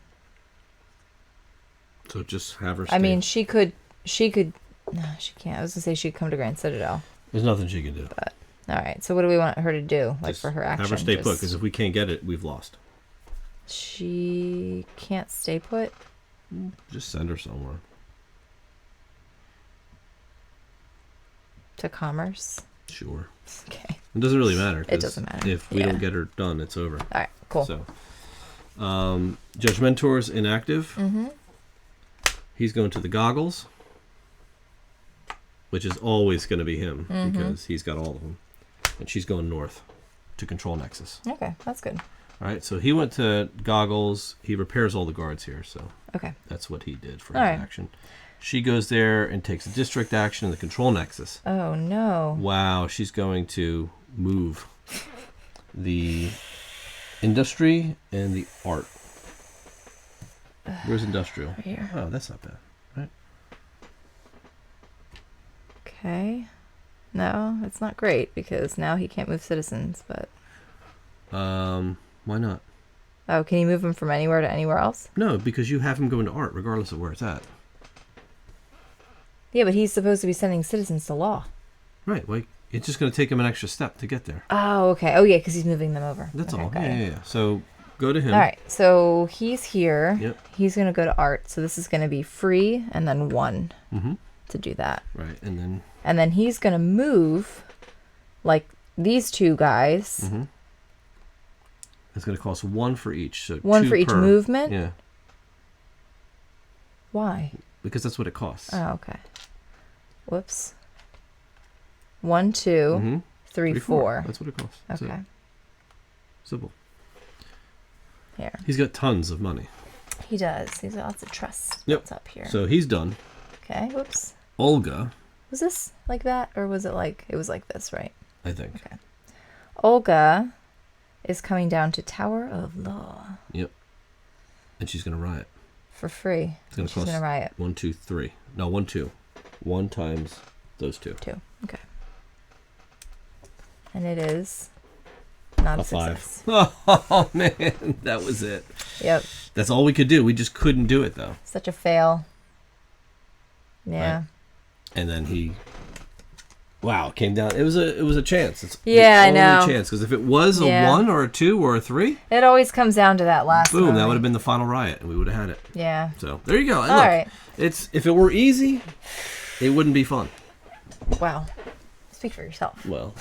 So just have her stay.
I mean, she could, no, she can't. I was going to say she'd come to Grand Citadel.
There's nothing she can do.
But, all right. So what do we want her to do? Like
Just
for her action?
have her stay put, because if we can't get it, we've lost.
She can't stay put?
Just send her somewhere.
To commerce?
Sure.
Okay.
It doesn't really matter.
It doesn't matter.
If we don't get her done, it's over.
All right, cool.
So, Judge Mentor's inactive. He's going to the goggles, which is always going to be him because he's got all of them. And she's going north to Control Nexus.
Okay, that's good.
All right, so he went to goggles. He repairs all the guards here, so
okay,
that's what he did for his action. She goes there and takes a district action in the Control Nexus.
Oh, no.
Wow, she's going to move the industry and the art. Where's industrial?
Right here.
Oh, that's not bad, right?
Okay. No, it's not great because now he can't move citizens, but...
Why not?
Oh, can he move him from anywhere to anywhere else?
No, because you have him go into art regardless of where it's at.
Yeah, but he's supposed to be sending citizens to law.
Right, like, it's just going to take him an extra step to get there.
Oh, okay. Oh, yeah, because he's moving them over.
That's
okay,
all. Yeah. So, go to him.
All right, so he's here.
Yep.
He's going to go to art. So this is going to be free and then 1 to do that.
Right, and then...
And then he's going to move, like, these 2 guys.
It's going to cost 1 for each. So
1
2
for each
per.
movement?
Yeah.
Why?
Because that's what it costs.
Oh, okay. Whoops. 1, 2, 3, 4.
That's what it costs.
Okay.
Simple.
Here.
He's got tons of money.
He does. He's got lots of trust.
Yep.
What's up here?
So he's done.
Okay. Whoops.
Olga.
Was this like that? Or was it like... It was like this, right?
I think.
Okay. Olga is coming down to Tower of Law.
Yep. And she's going to riot.
For free.
It's going to cost...
She's going to riot.
1, 2, 3. No, 1, 2. 1 times those 2.
2. Okay. And it is not a
5.
success.
Oh, man. That was it.
Yep.
That's all we could do. We just couldn't do it, though.
Such a fail. Yeah.
Right? And then it came down. It was a chance. It's
I know.
A chance, because if it was a 1 or a 2 or a 3,
it always comes down to that last.
Boom!
moment.
That would have been the final riot, and we would have had it.
Yeah.
So there you go. And
All
look,
right.
if it were easy, it wouldn't be fun.
Wow. Speak for yourself.
Well,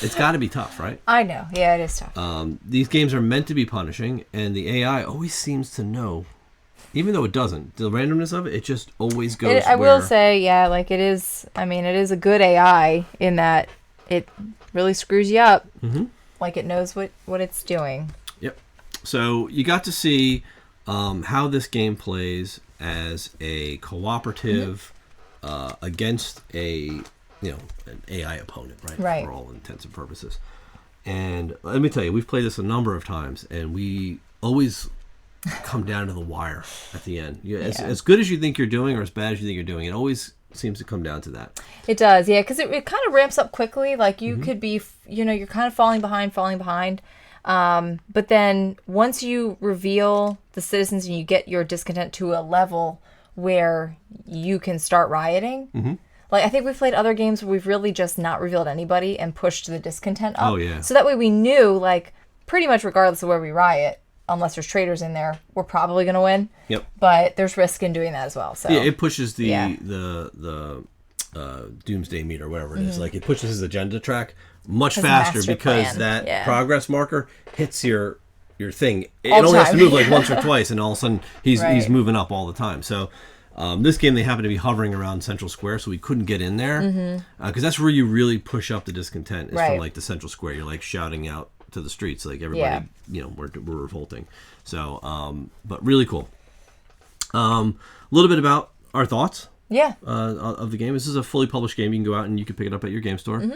it's got to be tough, right?
I know. Yeah, it is tough.
These games are meant to be punishing, and the AI always seems to know, even though it doesn't. The randomness of it just always goes.
I will say, yeah, like it is. I mean, it is a good AI in that it really screws you up. Mm-hmm. Like it knows what it's doing.
Yep. So you got to see how this game plays as a cooperative against an AI opponent, right?
Right.
For all intents and purposes. And let me tell you, we've played this a number of times, and we always come down to the wire at the end. As good as you think you're doing, or as bad as you think you're doing, it always seems to come down to that.
It does, yeah, because it kind of ramps up quickly. Like you could be, you're kind of falling behind. But then once you reveal the citizens and you get your discontent to a level where you can start rioting. Mm-hmm. Like, I think we've played other games where we've really just not revealed anybody and pushed the discontent up.
Oh, yeah.
So that way we knew, like, pretty much regardless of where we riot, unless there's traitors in there, we're probably going to win.
Yep.
But there's risk in doing that as well. So
yeah, it pushes the doomsday meter, whatever it is. Like, it pushes his agenda track much faster because that progress marker hits your thing. It only has to move like once or twice, and all of a sudden he's moving up all the time. So this game, they happen to be hovering around Central Square, so we couldn't get in there because that's where you really push up the discontent. Is from like the Central Square. You're like shouting out to the streets, like everybody, we're revolting. So, but really cool. A little bit about our thoughts.
Yeah.
Of the game. This is a fully published game. You can go out and you can pick it up at your game store. You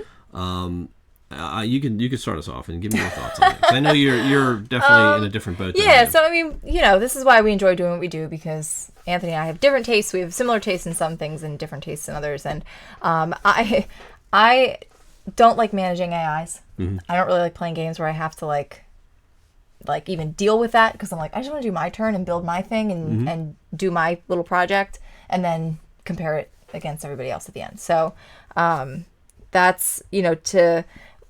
can start us off and give me your thoughts on it. 'Cause I know you're definitely in a different boat.
Yeah, so I mean, this is why we enjoy doing what we do, because Anthony and I have different tastes. We have similar tastes in some things and different tastes in others. And I don't like managing AIs. Mm-hmm. I don't really like playing games where I have to like even deal with that, because I'm like, I just want to do my turn and build my thing and do my little project and then compare it against everybody else at the end. So that's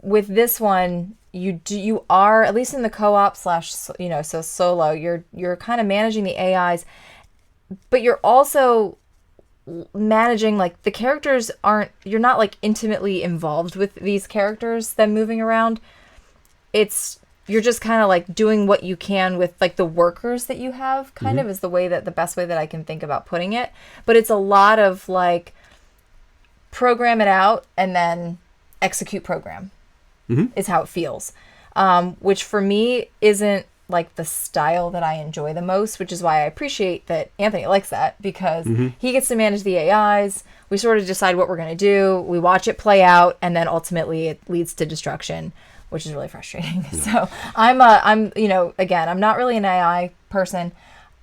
with this one, you are, at least in the co-op / so solo, you're kind of managing the AIs, but you're also managing, like, the characters you're not like intimately involved with these characters, them moving around. You're just kind of like doing what you can with like the workers that you have, kind of is the best way that I can think about putting it. But it's a lot of like program it out and then execute program. Is how it feels, which for me isn't like the style that I enjoy the most, which is why I appreciate that Anthony likes that, because he gets to manage the AIs. We sort of decide what we're going to do. We watch it play out, and then ultimately it leads to destruction, which is really frustrating. So I'm again, I'm not really an AI person.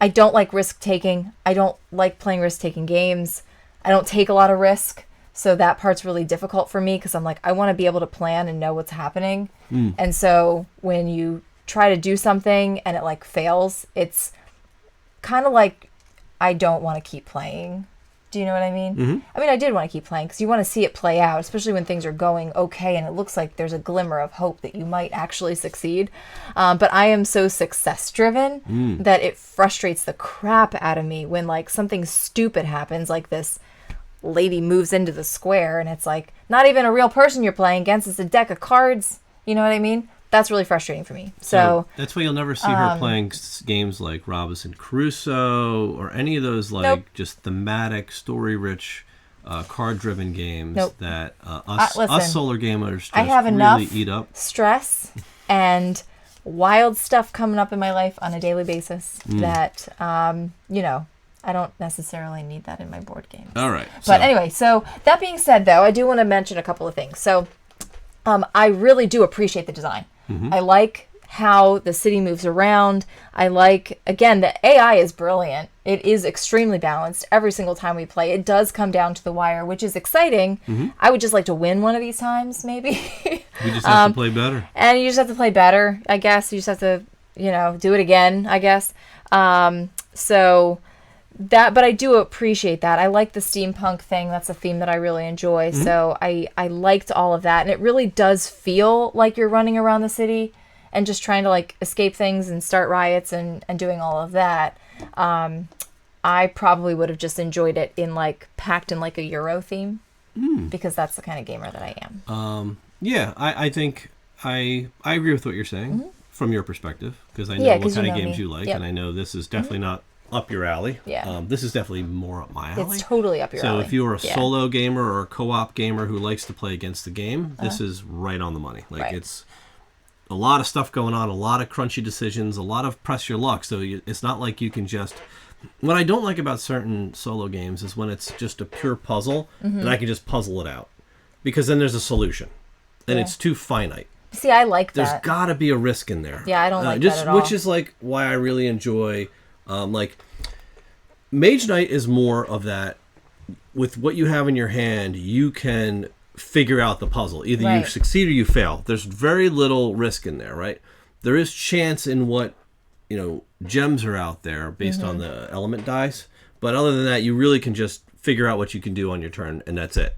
I don't like risk taking. I don't like playing risk taking games. I don't take a lot of risk. So that part's really difficult for me, because I'm like, I want to be able to plan and know what's happening. And so when you try to do something and it like fails, it's kind of like, I don't want to keep playing. Do you know what I mean? I mean, I did want to keep playing because you want to see it play out, especially when things are going okay and it looks like there's a glimmer of hope that you might actually succeed. But I am so success driven that it frustrates the crap out of me when like something stupid happens, like this lady moves into the square and it's like not even a real person you're playing against, it's a deck of cards. You know what I mean? That's really frustrating for me. So
that's why you'll never see her playing games like Robinson Crusoe or any of those like just thematic, story-rich, card-driven games that us solar gamers just
I have
really
enough
eat up.
Stress and wild stuff coming up in my life on a daily basis that I don't necessarily need that in my board games.
All right.
But anyway, so that being said, though, I do want to mention a couple of things. So I really do appreciate the design. I like how the city moves around. I like, again, the AI is brilliant. It is extremely balanced every single time we play. It does come down to the wire, which is exciting. I would just like to win one of these times, maybe.
You just have to play better.
And you just have to play better, I guess. You just have to, do it again, I guess. So that, but I do appreciate that. I like the steampunk thing. That's a theme that I really enjoy. So I liked all of that. And it really does feel like you're running around the city and just trying to like escape things and start riots and doing all of that. I probably would have just enjoyed it packed in like a Euro theme because that's the kind of gamer that I am.
Yeah, I think I agree with what you're saying from your perspective, because I know what kind of games you like, and I know this is definitely not up your alley.
Yeah.
This is definitely more up my alley.
It's totally up your alley.
So if you're a solo gamer or a co-op gamer who likes to play against the game, this is right on the money. Like it's a lot of stuff going on, a lot of crunchy decisions, a lot of press your luck. So it's not like you can just... What I don't like about certain solo games is when it's just a pure puzzle and I can just puzzle it out. Because then there's a solution. And it's too finite.
See, I like that.
There's got to be a risk in there.
Yeah, I don't like that at all.
Which is like why I really enjoy... Mage Knight is more of that. With what you have in your hand, you can figure out the puzzle. Either you succeed or you fail. There's very little risk in there, right? There is chance in what, gems are out there based on the element dice. But other than that, you really can just figure out what you can do on your turn, and that's it.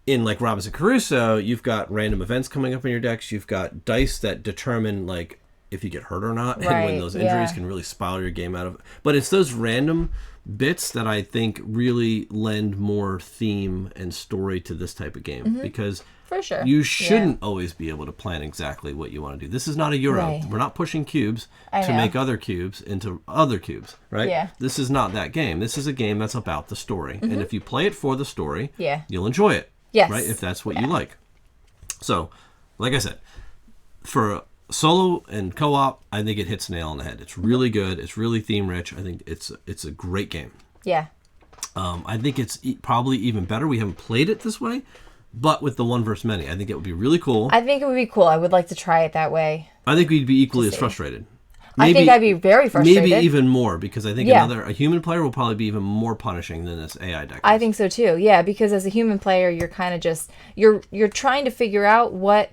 In like Robinson Crusoe, you've got random events coming up in your decks. You've got dice that determine like if you get hurt or not, and when those injuries can really spiral your game out of it. But it's those random bits that I think really lend more theme and story to this type of game, because
for sure
you shouldn't always be able to plan exactly what you want to do. This is not a Euro. We're not pushing cubes to make other cubes into other cubes, right?
Yeah.
This is not that game. This is a game that's about the story. And if you play it for the story, you'll enjoy it.
Yes.
Right? If that's what you like. So, like I said, for solo and co-op, I think it hits nail on the head. It's really good. It's really theme rich. I think it's a great game.
Yeah.
I think it's probably even better. We haven't played it this way, but with the one versus many, I think it would be really cool.
I think it would be cool. I would like to try it that way.
I think we'd be equally as frustrated.
I think I'd be very frustrated.
Maybe even more, because I think a human player will probably be even more punishing than this AI deck.
I think so too. Yeah, because as a human player, you're kind of just you're trying to figure out what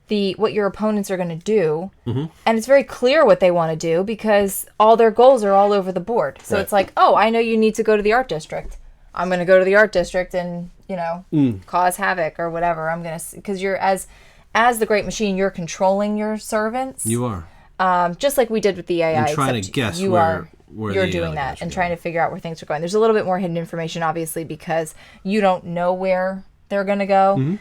your opponents are going to do, and it's very clear what they want to do because all their goals are all over the board. So it's like, oh, I know you need to go to the art district. I'm going to go to the art district and cause havoc or whatever. I'm going to, because you're as the great machine, you're controlling your servants.
You are.
Just like we did with the AI.
And trying to guess
you're
the
doing that and trying to figure out where things are going. There's a little bit more hidden information, obviously, because you don't know where they're going to go.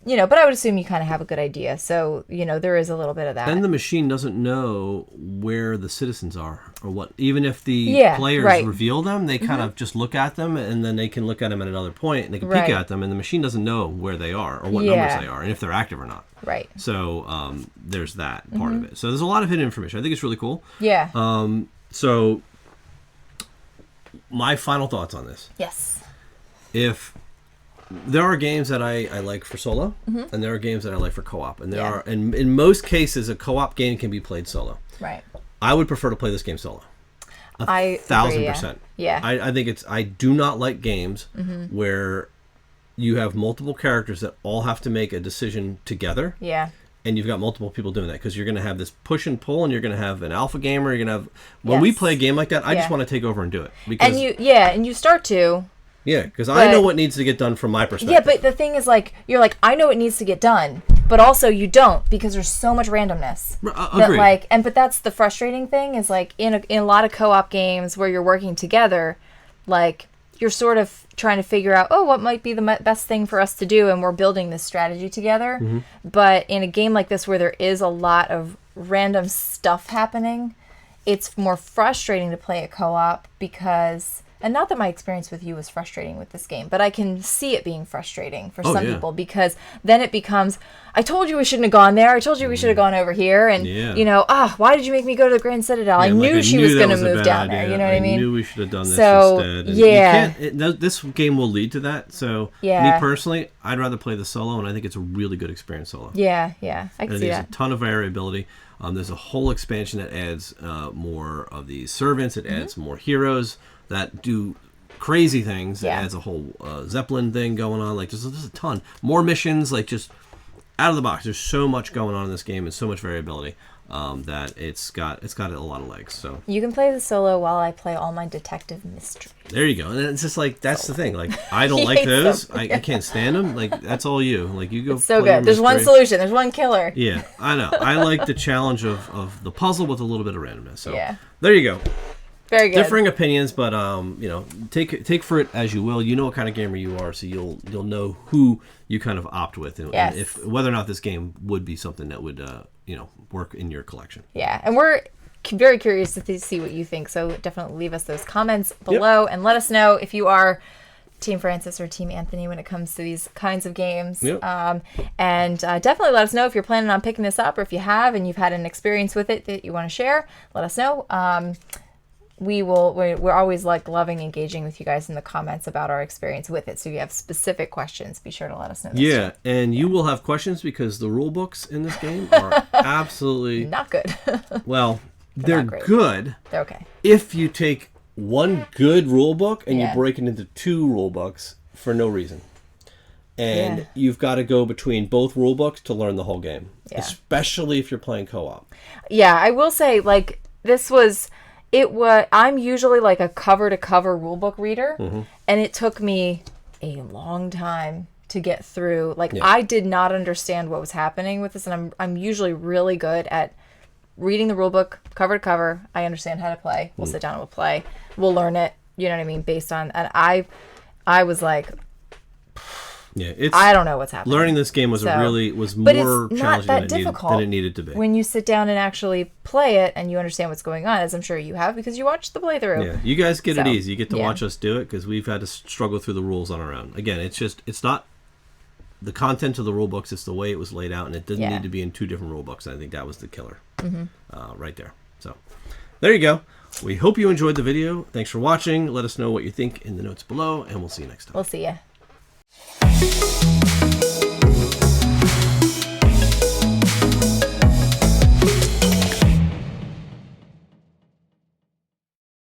But I would assume you kind of have a good idea. So, there is a little bit of that.
And the machine doesn't know where the citizens are or what. Even if the players reveal them, they kind of just look at them, and then they can look at them at another point, and they can peek at them, and the machine doesn't know where they are or what numbers they are and if they're active or not.
Right.
So there's that part of it. So there's a lot of hidden information. I think it's really cool.
Yeah.
So my final thoughts on this.
Yes.
If there are games that I like for solo, and there are games that I like for co-op, and there are, and in most cases, a co-op game can be played solo.
Right.
I would prefer to play this game solo. 1,000%.
Yeah.
I think I do not like games where you have multiple characters that all have to make a decision together.
Yeah.
And you've got multiple people doing that, because you're going to have this push and pull, and you're going to have an alpha gamer. You're going to have when we play a game like that, I just want to take over and do it. Because,
and you start to.
Yeah, because I know what needs to get done from my perspective.
Yeah, but the thing is, you're like, I know it needs to get done, but also you don't, because there's so much randomness.
Agreed.
But that's the frustrating thing is, in a lot of co-op games where you're working together, you're sort of trying to figure out, what might be the best thing for us to do, and we're building this strategy together. But in a game like this where there is a lot of random stuff happening, it's more frustrating to play a co-op because... And not that my experience with you was frustrating with this game, but I can see it being frustrating for some people, because then it becomes, I told you we shouldn't have gone there. I told you we should have gone over here. And, why did you make me go to the Grand Citadel? I knew she was going to move down there. You know what I mean?
I knew we should have done this instead. And this game will lead to that. So, me personally, I'd rather play the solo, and I think it's a really good experience solo.
Yeah. I can see that.
There's a ton of variability. There's a whole expansion that adds more of these servants. It adds more heroes that do crazy things. It adds a whole Zeppelin thing going on. There's a ton more missions. Just out of the box, there's so much going on in this game and so much variability. that it's got a lot of legs. So
You can play the solo while I play all my detective mystery.
there you go. And it's just like that's the thing. Like I don't
He
like
hates
those.
them.
I can't stand them. Like that's all you. Like you go.
So
play your
good. There's one
mystery.
solution. There's one killer.
Yeah, I know. I like the challenge of the puzzle with a little bit of randomness. So
Yeah.
there you go.
Very good.
Differing opinions, but take for it as you will. You know what kind of gamer you are, so you'll know who you kind of opt with, and
Yes.
if whether or not this game would be something that would work in your collection.
Yeah, and we're very curious to see what you think. So definitely leave us those comments below and let us know if you are Team Francis or Team Anthony when it comes to these kinds of games.
Yep.
And definitely let us know if you're planning on picking this up, or if you have and you've had an experience with it that you want to share. Let us know. We're always loving engaging with you guys in the comments about our experience with it. So if you have specific questions, be sure to let us know.
Yeah, and you will have questions because the rule books in this game are absolutely
Not good.
well. They're
not great.
good.
They're okay.
If you take one good rule book and
Yeah.
you break it into 2 rule books for no reason. And
Yeah.
you've got to go between both rule books to learn the whole game.
Yeah.
Especially if you're playing co-op.
Yeah, I will say, I'm usually like a cover-to-cover rulebook reader, and it took me a long time to get through. I did not understand what was happening with this, and I'm usually really good at reading the rulebook cover to cover. I understand how to play. We'll sit down and we'll play. We'll learn it, you know what I mean, based on... And I was like...
Yeah, it's
I don't know what's happening.
learning this game was
But
more
it's
challenging
not that
than
difficult
it needed to be.
when you sit down and actually play it and you understand what's going on, as I'm sure you have because you watched the playthrough.
Yeah, you guys get it
So,
easy. You get to
yeah.
watch us do it because we've had to struggle through the rules on our own. Again, it's not the content of the rule books; it's the way it was laid out, and it doesn't
Yeah.
need to be in 2 different rule books. And I think that was the killer, right there. So, there you go. We hope you enjoyed the video. Thanks for watching. Let us know what you think in the notes below, and we'll see you next time.
We'll see ya.